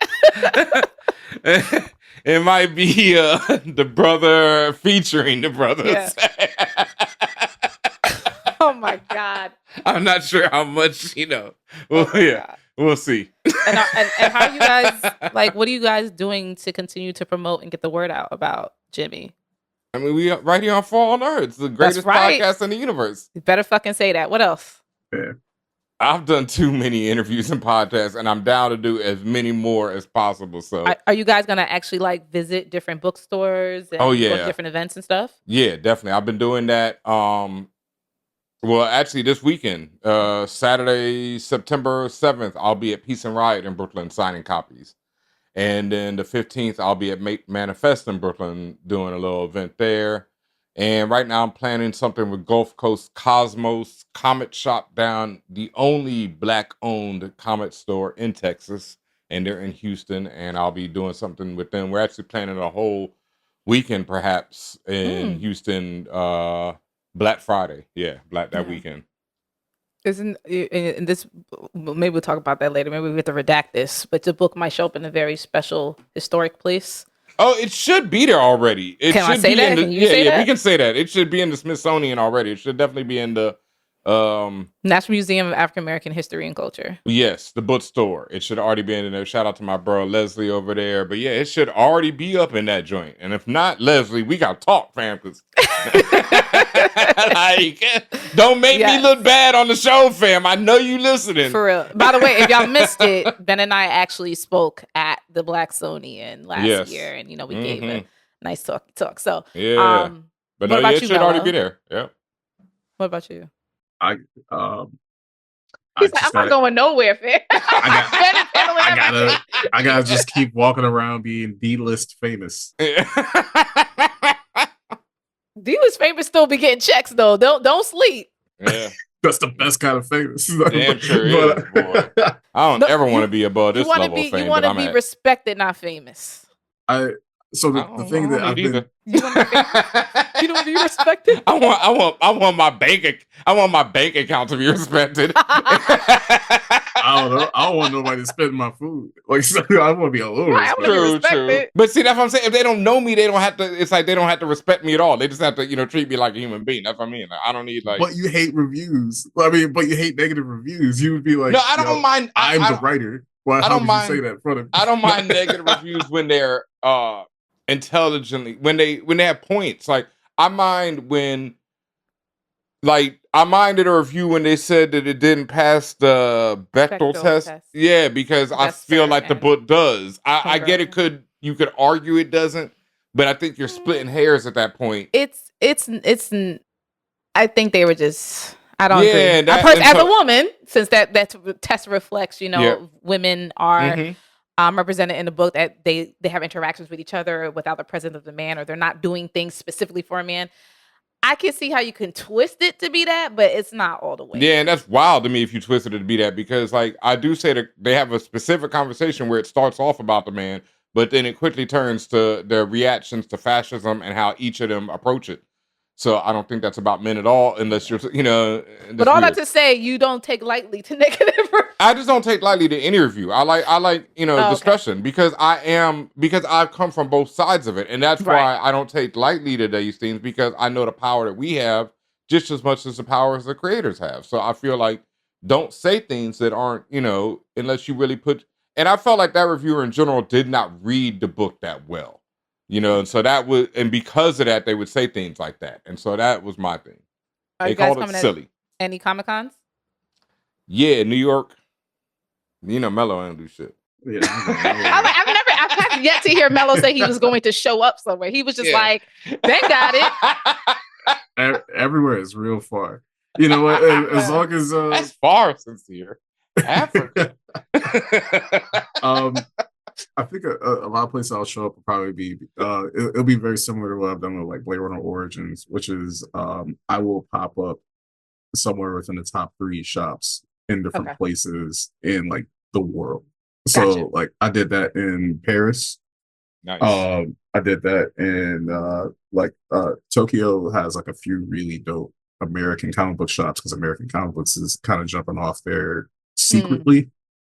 It might be the brother featuring the brothers. Yeah. Oh my God. I'm not sure how much, Well, Oh my yeah, God. we'll see. And how are you guys, like, what are you guys doing to continue to promote and get the word out about Jimmy? I mean, we are right here on ForAllNerds, the greatest right. podcast in the universe. You better fucking say that. What else? Yeah. I've done too many interviews and podcasts, and I'm down to do as many more as possible. So, Are you guys gonna actually like visit different bookstores and Oh, go yeah. to different events and stuff? yeah, definitely. I've been doing that. Well, actually, this weekend, Saturday, September 7th, I'll be at Peace and Riot in Brooklyn signing copies. And then the 15th, I'll be at Manifest in Brooklyn doing a little event there. And right now, I'm planning something with Gulf Coast Cosmos Comet Shop down, the only Black-owned comet store in Texas. And they're in Houston, and I'll be doing something with them. We're actually planning a whole weekend, perhaps, in Houston, Black Friday. Yeah, that weekend. Isn't in this? Maybe we'll talk about that later. Maybe we have to redact this. But the book might show up in a very special historic place. Oh, it should be there already. It Can I should say be that? in the, Can you say that? we can say that. It should be in the Smithsonian already. It should definitely be in the National Museum of African American History and Culture. Yes, the bookstore. It should already be in there. Shout out to my bro Leslie over there. But yeah, it should already be up in that joint. And if not, Leslie, we got to talk, fam. Cause like, don't make me look bad on the show, fam. I know you listening. For real. By the way, if y'all missed it, Ben and I actually spoke at the Blacksonian last year, and we gave a nice talk. So yeah, but what no, about it you, should already Mello? be there. Yeah. What about you? I He's like, I'm not going nowhere, fam. I gotta just keep walking around being D-list famous. D-list famous still be getting checks though. Don't sleep. Yeah. That's the best kind of famous. Damn sure is, boy. I don't ever want to be above this level of fame. You want to be respected, not famous. So the thing that I've been, you want to be respected. I want my bank account to be respected. I don't know. I don't want nobody to spend my food. Like, so I want to be a little True. But see, that's what I'm saying. If they don't know me, they don't have to. It's like they don't have to respect me at all. They just have to, treat me like a human being. That's what I mean. Like, I don't need like. But you hate reviews. But you hate negative reviews. You would be like, no, I don't mind. I'm the writer. Well, I don't mind. Say that in front of me? I don't mind negative reviews when they're intelligently when they have points. Like I mind when. Like, I minded a review when they said that it didn't pass the Bechdel test. Yeah, because I feel like the book does. I get it. You could argue it doesn't, but I think you're splitting hairs at that point. It's. I think they were just. I don't agree. As a woman, since that test reflects, women are represented in the book, that they have interactions with each other without the presence of the man, or they're not doing things specifically for a man. I can see how you can twist it to be that, but it's not all the way. Yeah, and that's wild to me if you twisted it to be that, because like I do say that they have a specific conversation where it starts off about the man, but then it quickly turns to their reactions to fascism and how each of them approach it. So I don't think that's about men at all, unless you're, But all that to say, you don't take lightly to negative. I just don't take lightly to any review. I like discussion because I've come from both sides of it, and that's why I don't take lightly to these things, because I know the power that we have just as much as the powers the creators have. So I feel like don't say things that aren't, unless you really put. And I felt like that reviewer in general did not read the book that well. And so and because of that, they would say things like that. And so that was my thing. They called it silly. Any Comic-Cons? Yeah, New York. Mello ain't do shit. Yeah, I've yet to hear Mello say he was going to show up somewhere. He was just like, they got it. Everywhere is real far. You know what? As long as that's far, Sincere. Africa. I think a lot of places I'll show up will probably be it'll be very similar to what I've done with like Blade Runner Origins, which is I will pop up somewhere within the top 3 shops in different places in like the world. So like I did that in Paris. Nice. I did that in Tokyo has like a few really dope American comic book shops, because American comic books is kind of jumping off there secretly.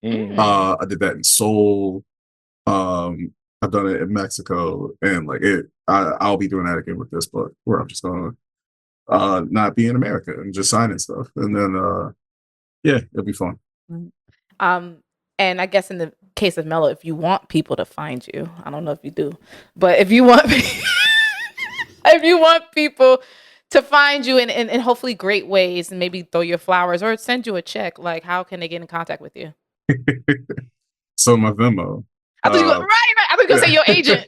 I did that in Seoul. I've done it in Mexico, and like I'll be doing that again with this book, where I'm just gonna not be in America and just signing stuff, and then yeah, it'll be fun. And I guess in the case of Mellow, if you want people to find you, I don't know if you do, but if you want if you want people to find you in hopefully great ways, and maybe throw your flowers or send you a check, like how can they get in contact with you? So my Venmo. I thought you were right. I thought you were gonna say your agent.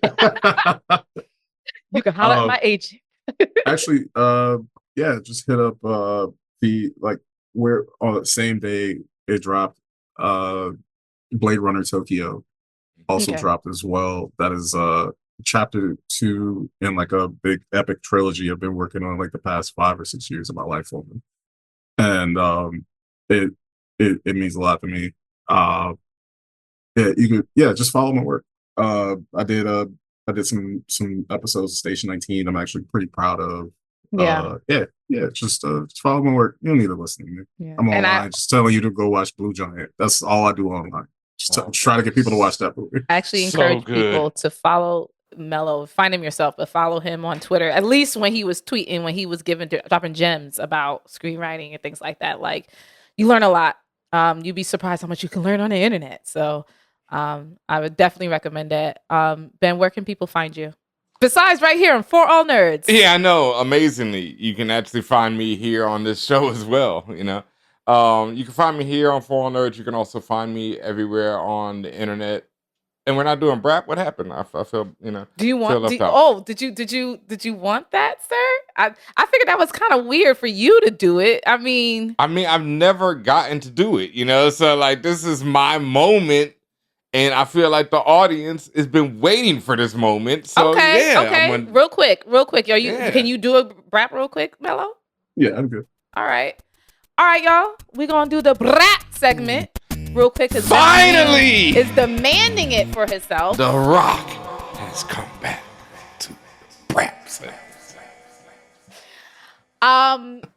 You can holler at my agent. Actually, yeah, just hit up the like where on the same day it dropped. Blade Runner Tokyo also dropped as well. That is chapter 2 in like a big epic trilogy I've been working on like the past 5 or 6 years of my life on them. And it means a lot to me. Yeah, you could just follow my work. I did some episodes of Station 19 I'm actually pretty proud of. Just follow my work. You don't need to listen to me. Yeah. I'm online just telling you to go watch Blue Giant. That's all I do online. Just try to get people to watch that movie. I actually encourage people to follow Mellow. Find him yourself, but follow him on Twitter. At least when he was tweeting, when he was dropping gems about screenwriting and things like that. Like, you learn a lot. You'd be surprised how much you can learn on the internet. So I would definitely recommend that. Ben, where can people find you? Besides right here on ForAllNerds. Yeah, I know. Amazingly, you can actually find me here on this show as well. You know, you can find me here on ForAllNerds. You can also find me everywhere on the internet. And we're not doing Brap. What happened? I feel, you know. Do you want? Did you want that, sir? I figured that was kind of weird for you to do it. I mean, I've never gotten to do it. You know, so like this is my moment. And I feel like the audience has been waiting for this moment. So okay. Real quick. Can you do a Brap real quick, Mellow? Yeah, I'm good. All right, y'all. We're gonna do the Brap segment real quick. Finally, is demanding it for himself. The Rock has come back to Brap segment.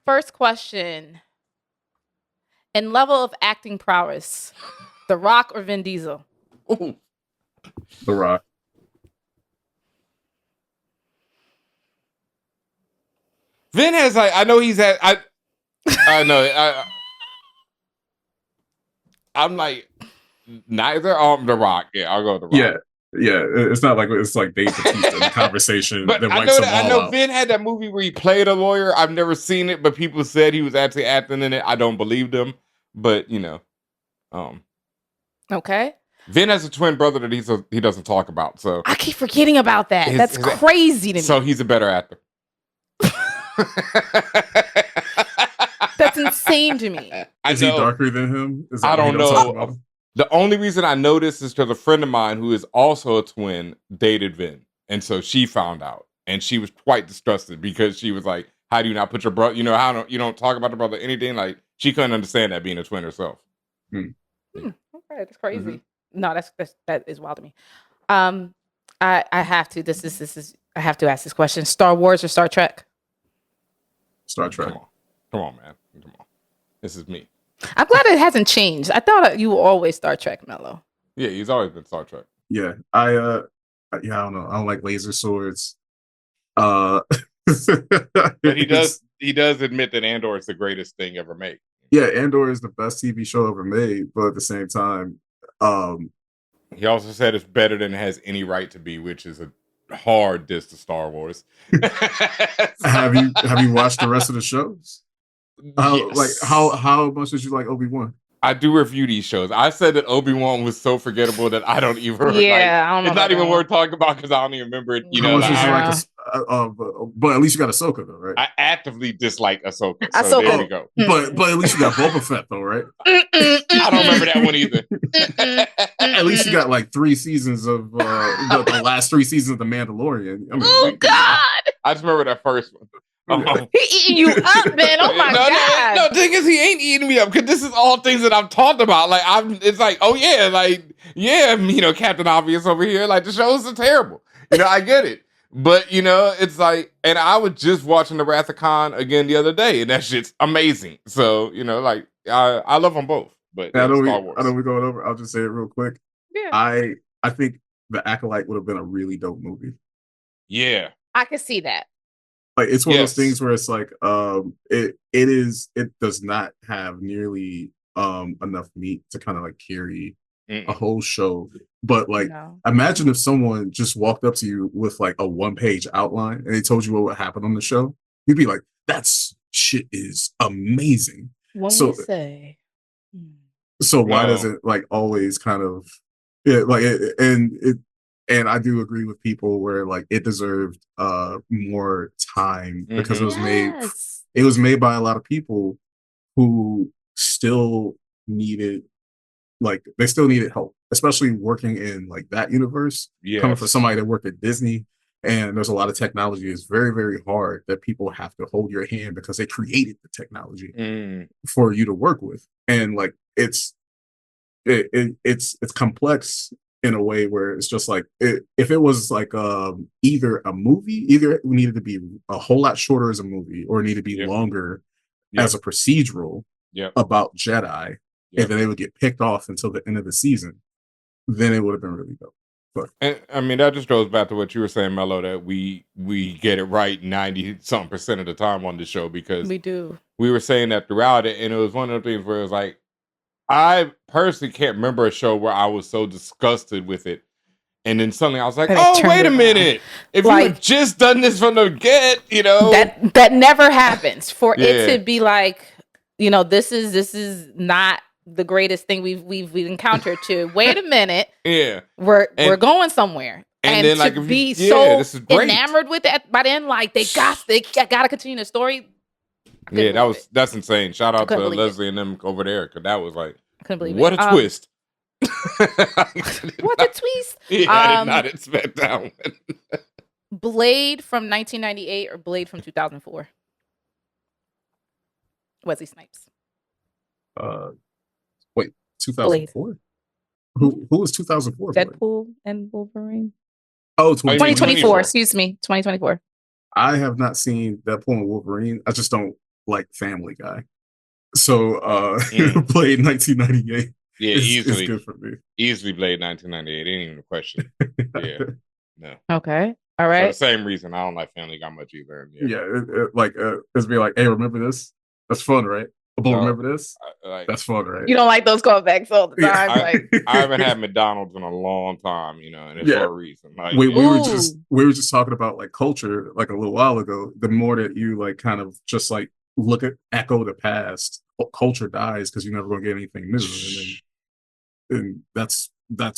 First question. In level of acting prowess, The Rock or Vin Diesel? Ooh. The Rock. Vin has like I know he's had I know I'm like neither. The Rock. Yeah, I'll go with The Rock. Yeah. It's not like it's like Dave Bautista in the conversation but that wipes them all I know out. Vin had that movie where he played a lawyer. I've never seen it, but people said he was actually acting in it. I don't believe them, but you know, okay. Vin has a twin brother that he doesn't talk about. So I keep forgetting about that. That's crazy to me. So he's a better actor. That's insane to me. Is he darker than him? I don't know. The only reason I know this is because a friend of mine who is also a twin dated Vin. And so she found out. And she was quite disgusted because she was like, how do you not put your brother, you know, you don't talk about the brother, anything? Like, she couldn't understand that being a twin herself. Okay, that's crazy. Mm-hmm. No, that is wild to me. I have to. This is. I have to ask this question: Star Wars or Star Trek? Star Trek. Come on, man. Come on. This is me. I'm glad it hasn't changed. I thought you were always Star Trek, Mellow. Yeah, he's always been Star Trek. Yeah, I don't know. I don't like laser swords. But he does admit that Andor is the greatest thing ever made. Yeah, Andor is the best TV show ever made, but at the same time, he also said it's better than it has any right to be, which is a hard diss to Star Wars. Have you watched the rest of the shows? Yes. Like how much did you like Obi-Wan? I do review these shows. I said that Obi-Wan was so forgettable that I don't even. Yeah, I don't know. It's not even worth talking about because I don't even remember it. You know, but at least you got Ahsoka though, right? I actively dislike Ahsoka. So there we go. But at least you got Boba Fett though, right? I don't remember that one either. At least you got like 3 seasons of the last 3 seasons of The Mandalorian. I mean, God! I just remember that first one. He eating you up, man. Oh my God. No, the thing is, he ain't eating me up because this is all things that I've talked about. Like, it's like, oh yeah, you know, Captain Obvious over here. Like, the shows are terrible. You know, I get it. But, you know, it's like, and I was just watching The Wrath of Khan again the other day, and that shit's amazing. So, you know, like, I love them both. But I yeah, know Star Wars. we're going over. I'll just say it real quick. Yeah. I think The Acolyte would have been a really dope movie. Yeah. I could see that. Like it's one of those Yes. things where it's like it does not have nearly enough meat to kind of like carry a whole show. But like imagine if someone just walked up to you with like a 1-page outline and they told you what would happen on the show. You'd be like, that's shit is amazing. When So we say so why does it like always kind of and I do agree with people where like it deserved more time because it was made by a lot of people who still needed help, especially working in like that universe. Coming from somebody that worked at Disney, and there's a lot of technology. It's very, very hard that people have to hold your hand because they created the technology for you to work with, and like it's complex in a way where it's just like if it was like either a movie, either it needed to be a whole lot shorter as a movie or it needed to be longer as a procedural about Jedi, and then they would get picked off until the end of the season, then it would have been really dope. But and, I mean, that just goes back to what you were saying, Mello, that we get it right 90% of the time on the show because we do. We were saying that throughout it, and it was one of the things where it was like, I personally can't remember a show where I was so disgusted with it. And then suddenly I was like, oh, wait a minute. If like, you had just done this from the get, That never happens. For it to be like, this is not the greatest thing we've encountered to wait a minute. We're going somewhere. And then, like, to be so enamored with it by then, like they gotta continue the story. That's insane. Shout out to Leslie and them over there, because that was like, what a twist. What a twist. Yeah, I did not expect that one. Blade from 1998 or Blade from 2004? Wesley Snipes. Wait, 2004? Who was 2004? Deadpool and Wolverine. Oh, 2024. Excuse me, 2024. I have not seen Deadpool and Wolverine. I just don't like Family Guy. So Blade 1998 is good for me. Easily Blade 1998. Ain't even a question. Yeah. No. Okay. All right. For the same reason, I don't like Family Guy much either. It's be like, hey, remember this? That's fun, right? Remember this? That's fun, right? You don't like those callbacks all the time. I haven't had McDonald's in a long time, and it's for a reason. Like, we were just talking about like culture like a little while ago. The more that you like kind of just like echo the past, culture dies because you're never gonna get anything new. And that's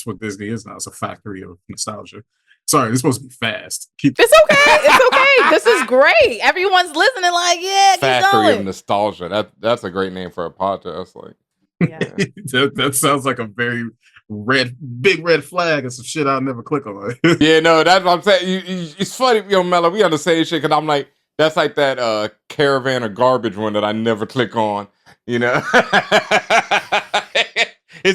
what Disney is now. It's a factory of nostalgia. Sorry, it's supposed to be fast. It's okay. It's okay. This is great. Everyone's listening like, Factory of Nostalgia. That's a great name for a podcast. Like, that sounds like a very big red flag and some shit I'll never click on. No, that's what I'm saying. It's funny, Mello, we on the same shit, because I'm like, that's like that Caravan of Garbage one that I never click on, It's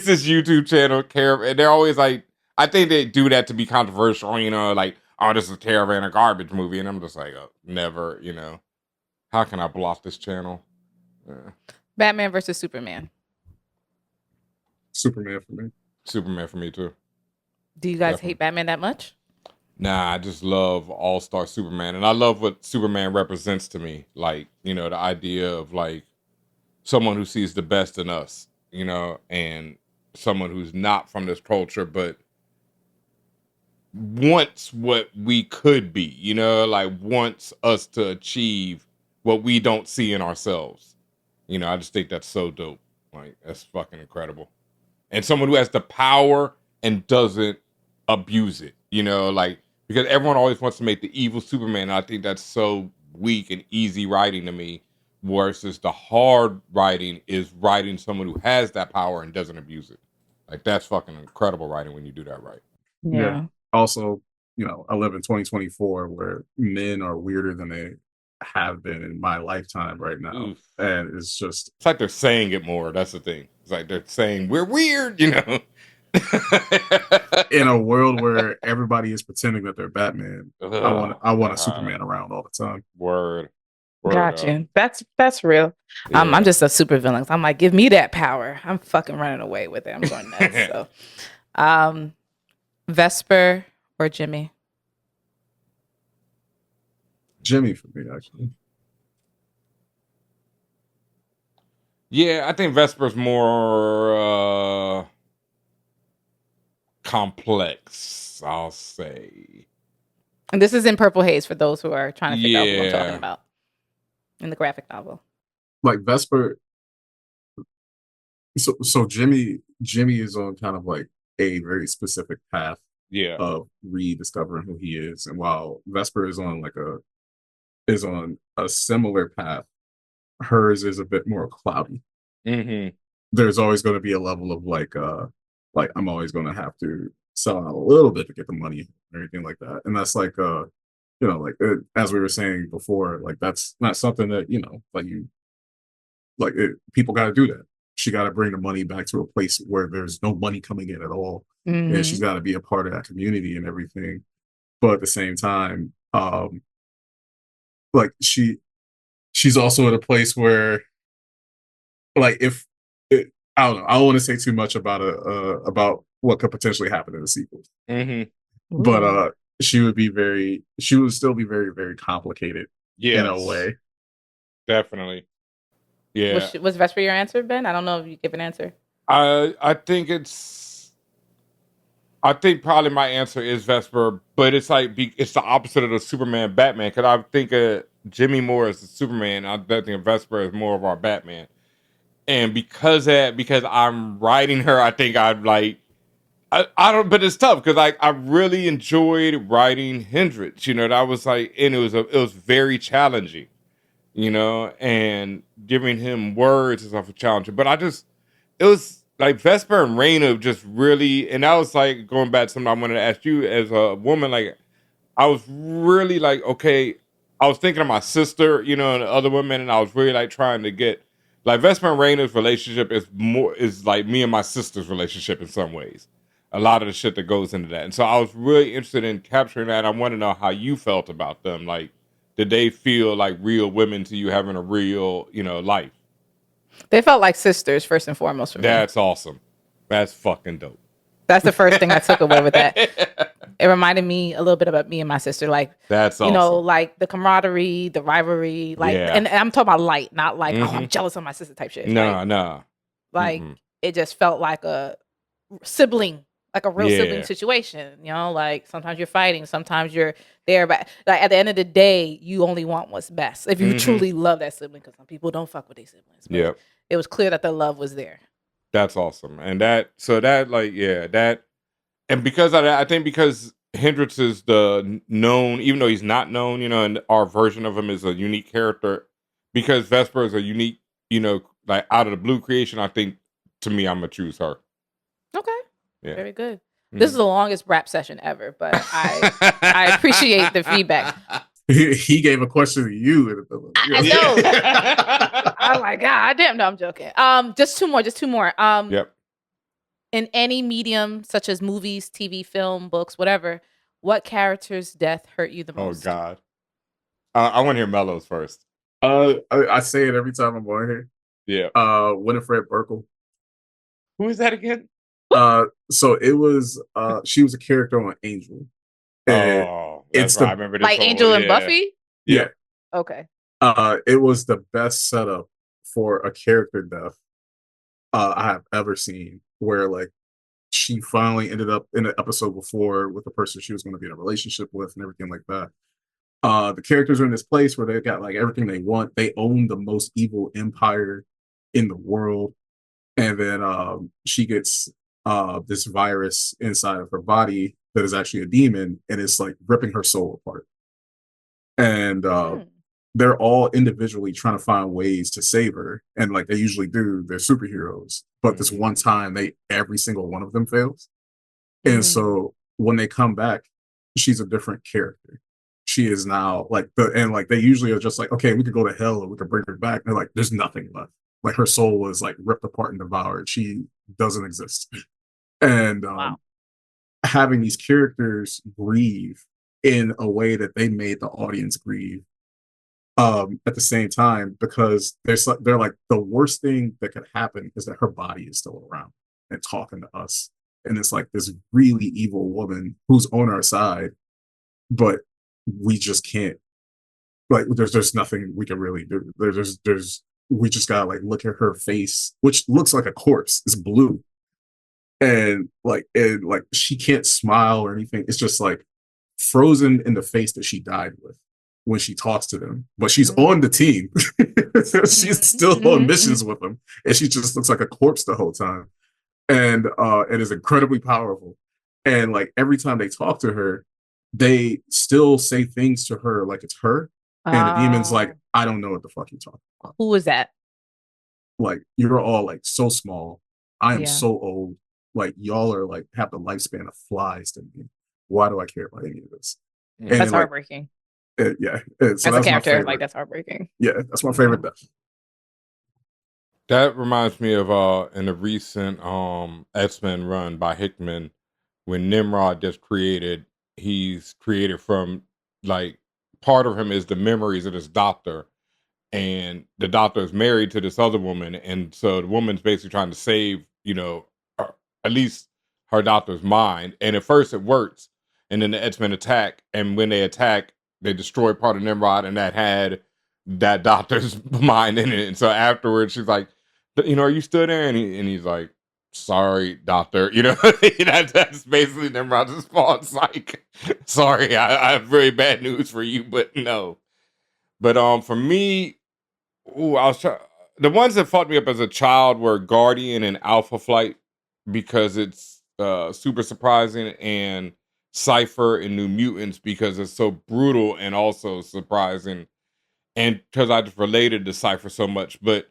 this YouTube channel, Caravan, and they're always like, I think they do that to be controversial, like, oh, this is a Caravan of Garbage movie, and I'm just like, oh, never, how can I block this channel? Batman versus Superman. Superman for me. Superman for me too. Do you guys hate Batman that much? Nah, I just love All-Star Superman, and I love what Superman represents to me. Like, the idea of like someone who sees the best in us, and someone who's not from this culture, but wants what we could be, like wants us to achieve what we don't see in ourselves. I just think that's so dope. Like, that's fucking incredible. And someone who has the power and doesn't abuse it, like, because everyone always wants to make the evil Superman. And I think that's so weak and easy writing to me, versus the hard writing is writing someone who has that power and doesn't abuse it. Like, that's fucking incredible writing when you do that right. Yeah. Also, I live in 2024 where men are weirder than they have been in my lifetime right now. Oof. And it's like they're saying it more. That's the thing. It's like they're saying we're weird, In a world where everybody is pretending that they're Batman, I want a Superman around all the time. Word. Gotcha. That's real. Yeah. I'm just a super villain. I'm like, give me that power. I'm fucking running away with it. I'm going nuts. So, Vesper or Jimmy? Jimmy for me, actually. Yeah, I think Vesper's more complex, I'll say. And this is in Purple Haze for those who are trying to figure out who I'm talking Yeah. about in the graphic novel. Like Vesper, so Jimmy is on kind of like a very specific path Yeah. of rediscovering who he is, and while Vesper is on a similar path, hers is a bit more cloudy. Mm-hmm. There's always going to be a level of like I'm always going to have to sell out a little bit to get the money and everything like that, and that's like as we were saying before, like that's not something that people got to do that. She got to bring the money back to a place where there's no money coming in at all, and she's got to be a part of that community and everything. But at the same time, like she's also at a place where, like, I don't know, I don't want to say too much about what could potentially happen in the sequel. Mm-hmm. But she would still be very, very complicated in a way. Definitely. Yeah. Was Vesper your answer, Ben? I don't know if you give an answer. I think probably my answer is Vesper, but it's like it's the opposite of the Superman Batman, because I think Jimmy Moore is the Superman. I think Vesper is more of our Batman, and because I'm writing her, I think I'd like. I don't, but it's tough because I really enjoyed writing Hendrix. That was like, and it was very challenging. And giving him words is awful challenging. But it was like Vesper and Raina just really, and that was like going back to something I wanted to ask you as a woman. Like, I was really like, okay, I was thinking of my sister, and the other women, and I was really like trying to get, like, Vesper and Raina's relationship is like me and my sister's relationship in some ways. A lot of the shit that goes into that. And so I was really interested in capturing that. I want to know how you felt about them. Like, did they feel like real women to you, having a real, life? They felt like sisters, first and foremost, for me. That's awesome. That's fucking dope. That's the first thing I took away with that. It reminded me a little bit about me and my sister. Like, that's awesome. Like the camaraderie, the rivalry. Like, and I'm talking about light, not like, oh, I'm jealous of my sister type shit. No. Like, it just felt like a sibling. Like a real sibling situation, like sometimes you're fighting, sometimes you're there, but like at the end of the day, you only want what's best. If you truly love that sibling, because some people don't fuck with their siblings. But it was clear that the love was there. That's awesome. And and because of that, I think because Hendrix is the known, even though he's not known, and our version of him is a unique character, because Vesper is a unique, like out of the blue creation, I think to me, I'm gonna choose her. Okay. Yeah. Very good. This is the longest rap session ever, but I appreciate the feedback. He gave a question to you. I know. I'm like, God damn, no, I'm joking. Just two more. Yep. In any medium, such as movies, TV, film, books, whatever, what character's death hurt you the most? Oh God. I want to hear Mellow's first. I say it every time I'm on here. Yeah. Winifred Burkle. Who is that again? So it was she was a character on Angel. That's right. I remember this like Angel and Buffy? Yeah. Okay. It was the best setup for a character death I have ever seen, where like she finally ended up in an episode before with the person she was going to be in a relationship with and everything like that. The characters are in this place where they got like everything they want. They own the most evil empire in the world. And then she gets this virus inside of her body that is actually a demon, and it's like ripping her soul apart. And they're all individually trying to find ways to save her, and like they usually do, they're superheroes. But this one time, every single one of them fails. And so when they come back, she's a different character. She is now like they usually are just like, okay, we could go to hell or we could bring her back. And they're like, there's nothing left. Like her soul was like ripped apart and devoured. She doesn't exist. And having these characters grieve in a way that they made the audience grieve At the same time, because they're like the worst thing that could happen is that her body is still around and talking to us, and it's like this really evil woman who's on our side, but we just can't, like, there's nothing we can really do. There's we just gotta like look at her face, which looks like a corpse. It's blue, and like she can't smile or anything. It's just like frozen in the face that she died with when she talks to them. But she's on the team. She's still on missions with them, and she just looks like a corpse the whole time. And it is incredibly powerful. And like every time they talk to her, they still say things to her like it's her. And the demon's like, I don't know what the fuck you're talking about. Who is that? Like, you're all like so small. I am so old. Like, y'all are like have the lifespan of flies to me. Why do I care about any of this? And that's heartbreaking. Yeah. So as a character, like, that's heartbreaking. Yeah, that's my favorite death. That reminds me of in the recent X-Men run by Hickman, when Nimrod gets created, he's created from, like, part of him is the memories of this doctor, and the doctor is married to this other woman, and so the woman's basically trying to save, at least her doctor's mind. And at first it works, and then the X-Men attack, and when they attack, they destroy part of Nimrod, and that had that doctor's mind in it. And so afterwards, she's like, are you still there? And he's like, sorry, doctor. That's basically Nimrod's response. Like, sorry, I have very bad news for you, but no. But for me, the ones that fucked me up as a child were Guardian and Alpha Flight, because it's super surprising, and Cypher and New Mutants because it's so brutal and also surprising, and because I just related to Cypher so much. But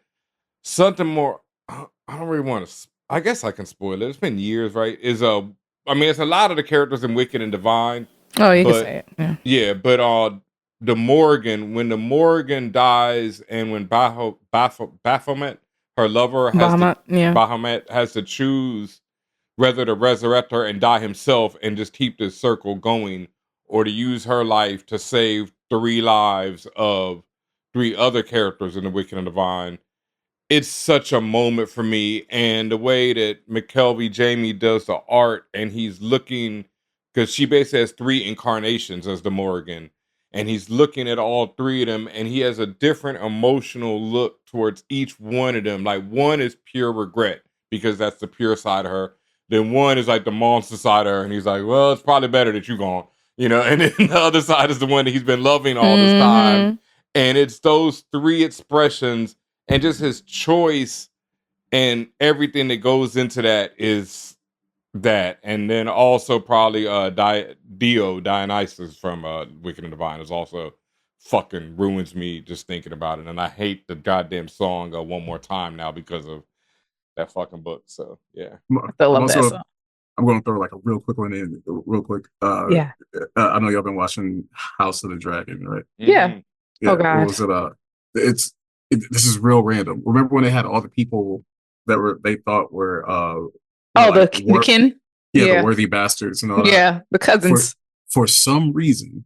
something more, I don't really want to, I guess I can spoil it. It's been years, right? It's a lot of the characters in Wicked and Divine. Oh, you can say it. Yeah, but the Morgan, when the Morgan dies, and when Baphomet, her lover, Bahamut has to choose whether to resurrect her and die himself and just keep this circle going, or to use her life to save 3 lives of 3 other characters in the Wicked and Divine. It's such a moment for me, and the way that McKelvey Jamie does the art, and he's looking, because she basically has 3 incarnations as the Morgan, and he's looking at all 3 of them, and he has a different emotional look towards each one of them. Like, one is pure regret, because that's the pure side of her. Then one is like the monster side of her, and he's like, well, it's probably better that you're gone. And then the other side is the one that he's been loving all this time. And it's those 3 expressions, and just his choice and everything that goes into that is that. And then also probably Dionysus from Wicked and Divine is also fucking ruins me just thinking about it. And I hate the goddamn song One More Time now because of that fucking book. So yeah. I still love that song. I'm going to throw like a real quick one in real quick. I know y'all been watching House of the Dragon, right? Yeah. Oh God. What was it? This is real random. Remember when they had all the people that they thought were the kin? The worthy bastards and all that. Yeah, the cousins. For some reason,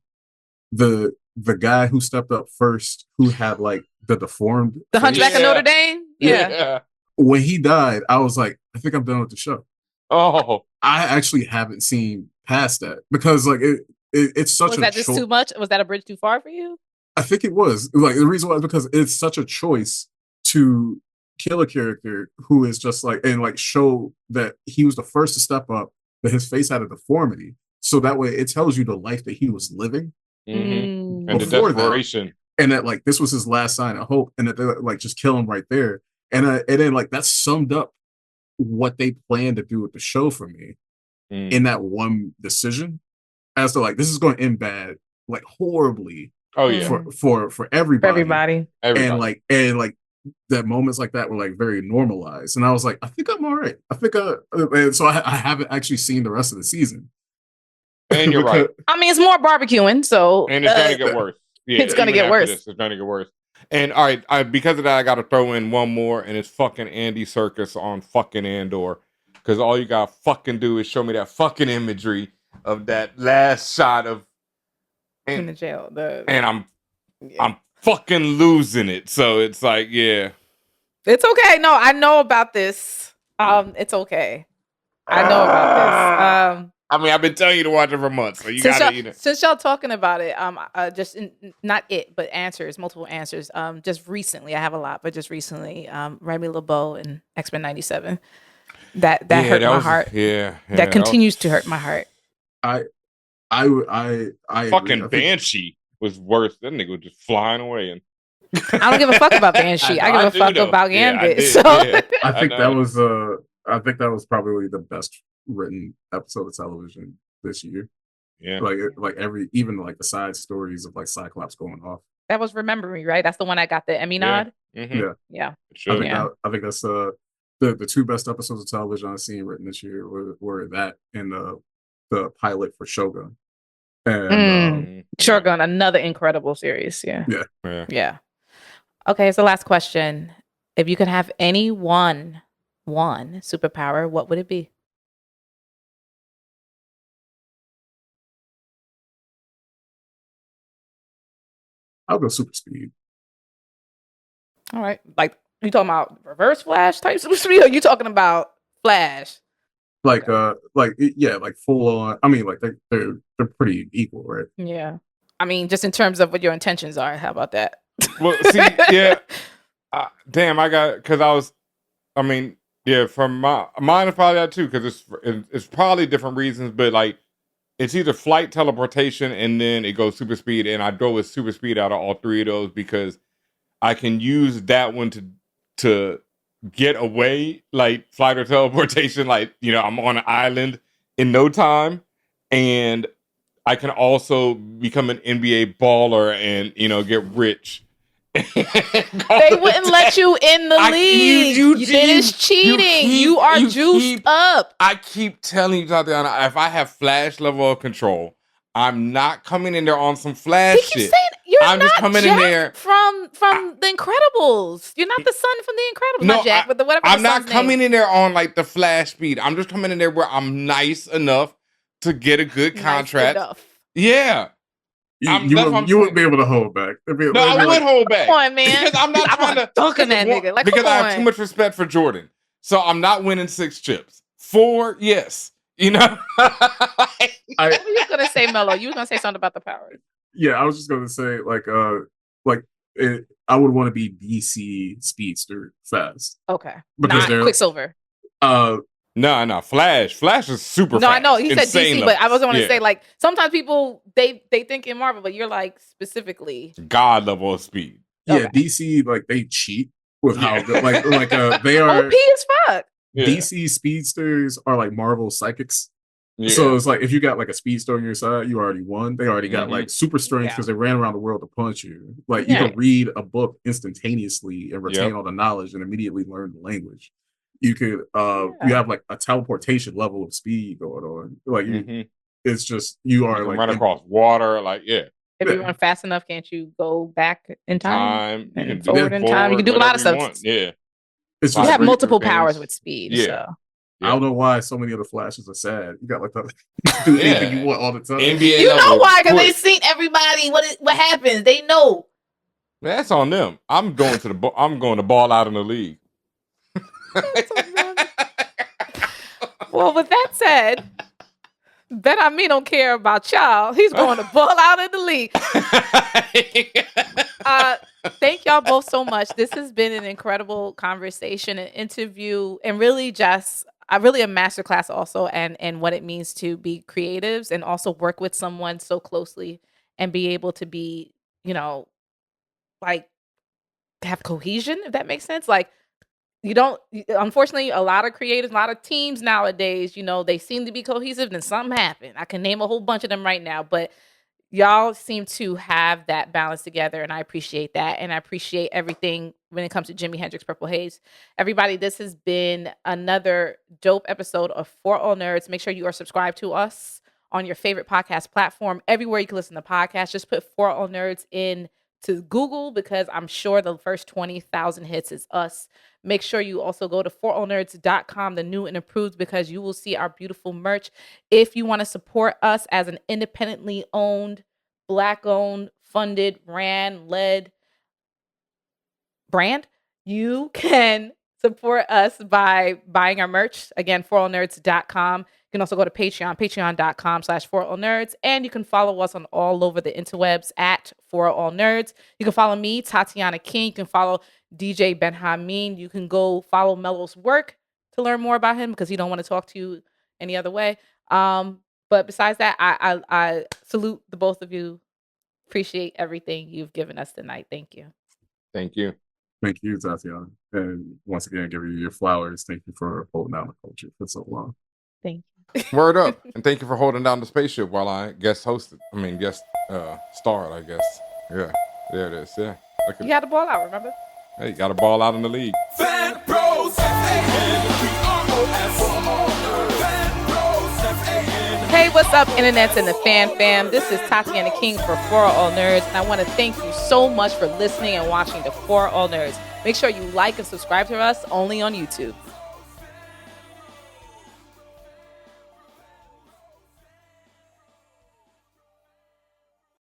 the guy who stepped up first, who had like the deformed Hunchback of Notre Dame? Yeah. When he died, I was like, I think I'm done with the show. Oh. I actually haven't seen past that, because like it's such was that just too much? Was that a bridge too far for you? I think it was. Like, the reason why is because it's such a choice to kill a character who is just like, and like show that he was the first to step up, that his face had a deformity. So that way it tells you the life that he was living. Mm-hmm. And the desperation. And that like this was his last sign of hope, and that they like just kill him right there. And then like that summed up what they planned to do with the show for me in that one decision, as to like, this is going to end bad, like horribly. Oh yeah, for everybody. Everybody. And like that moments like that were like very normalized, and I was like, I think I'm all right. I think and so I haven't actually seen the rest of the season. And you're right. I mean, it's more barbecuing, so and it's gonna get worse. Yeah, it's gonna get worse. It's gonna get worse. And all right, because of that, I got to throw in one more, and it's fucking Andy Serkis on fucking Andor, because all you gotta fucking do is show me that fucking imagery of that last shot of in the jail. I'm fucking losing it. So it's like, yeah. It's okay. No, I know about this. It's okay. I know about this. I mean, I've been telling you to watch it for months, so you gotta. Since y'all talking about it, not it, but multiple answers. Just recently, I have a lot, but just recently, Remy LeBeau and X-Men '97. That hurt my heart. Yeah, that continues to hurt my heart. I fucking agree. Banshee was worse. That nigga was just flying away, and I don't give a fuck about Banshee. I give a fuck about Gambit. I think that was probably the best written episode of television this year. Yeah, like even the side stories of like Cyclops going off. That was Remember Me, right? That's the one I got the Emmy nod. Mm-hmm. Yeah. Sure. I think that's the two best episodes of television I've seen written this year were that and the pilot for Shogun. And Shogun, another incredible series. Yeah. Okay, so last question. If you could have any one superpower, what would it be? I'll go super speed. All right. Like, you talking about reverse Flash type super speed, or you talking about Flash? Like full on. I mean, like they're pretty equal, right? Yeah. I mean, just in terms of what your intentions are. How about that? Well, see, yeah. Damn, from mine is probably that too, because it's probably different reasons, but like it's either flight, teleportation, and then it goes super speed, and I go with super speed out of all three of those because I can use that one to get away, like flight or teleportation, like, I'm on an island in no time, and I can also become an NBA baller and get rich. They wouldn't let you in the league. It is cheating. You are juiced up. I keep telling you, Tatiana, if I have Flash level of control, I'm not coming in there on some Flash shit. I'm just coming in there from The Incredibles. You're not the son from The Incredibles. No, not Jack, but whatever. I'm not coming in there on like the Flash speed. I'm just coming in there where I'm nice enough to get a good contract. Yeah. You wouldn't be able to hold back. I would hold back. Come on, man. Because I'm not trying to dunk on that nigga. Like, because I have too much respect for Jordan. So I'm not winning 6 chips. 4, yes. What were you gonna say, Mello? You were gonna say something about the powers. Yeah, I was just gonna say I would want to be DC Speedster fast. Okay. Because not Quicksilver. No, Flash. Flash is super fast. No, I know. He said DC, but I wasn't want to say, like, sometimes people, they think in Marvel, but you're, like, specifically... God level of speed. Yeah, DC, like, they cheat with how good, they are... OP as fuck. Yeah. DC Speedsters are, like, Marvel psychics. Yeah. So it's like, if you got, like, a Speedster on your side, you already won. They already got, like, super strength because they ran around the world to punch you. Like, you can read a book instantaneously and retain all the knowledge and immediately learn the language. You could you have like a teleportation level of speed going on. Like it's just you are like run across water, like If you run fast enough, can't you go back in time? You can forward in time. You can do a lot of stuff. Yeah. It's you have multiple powers with speed. Yeah. So. I don't know why so many of the Flashes are sad. You got like do anything you want all the time. NBA you know why? Because they seen everybody what happens. They know. That's on them. I'm going to ball out in the league. Well, with that said, BenHaMeen don't care about y'all. He's going to ball out in the league. Thank y'all both so much. This has been an incredible conversation, an interview, and really just a masterclass also and what it means to be creatives and also work with someone so closely and be able to be, like have cohesion, if that makes sense. Like, unfortunately, a lot of creators, a lot of teams nowadays, they seem to be cohesive, then something happened. I can name a whole bunch of them right now, but y'all seem to have that balance together, and I appreciate that. And I appreciate everything when it comes to Jimi Hendrix Purple Haze. Everybody, this has been another dope episode of For All Nerds. Make sure you are subscribed to us on your favorite podcast platform. Everywhere you can listen to podcasts, just put For All Nerds in to Google, because I'm sure the first 20,000 hits is us. Make sure you also go to ForAllNerds.com, the new and improved, because you will see our beautiful merch. If you want to support us as an independently owned, Black-owned, funded, led brand. You can support us by buying our merch. Again, ForAllNerds.com. You can also go to patreon.com/ForAllNerds. And you can follow us on all over the interwebs at ForAllNerds. You can follow me, Tatiana King. You can follow DJ BenHaMeen. You can go follow Mellow's work to learn more about him because he don't want to talk to you any other way. But besides that, I salute the both of you. Appreciate everything you've given us tonight. Thank you. Thank you. Thank you, Tatiana. And once again, give you your flowers. Thank you for holding down the culture for so long. Thank you. Word up. And thank you for holding down the spaceship while I guest starred, I guess. Yeah. There it is. Yeah. You had the ball out, remember? Hey, got a ball out in the league. Fan Bros, Hey, what's up, internets and the fan fam? This is Tatiana King for ForAllNerds, and I want to thank you so much for listening and watching the ForAllNerds. Make sure you like and subscribe to us only on YouTube.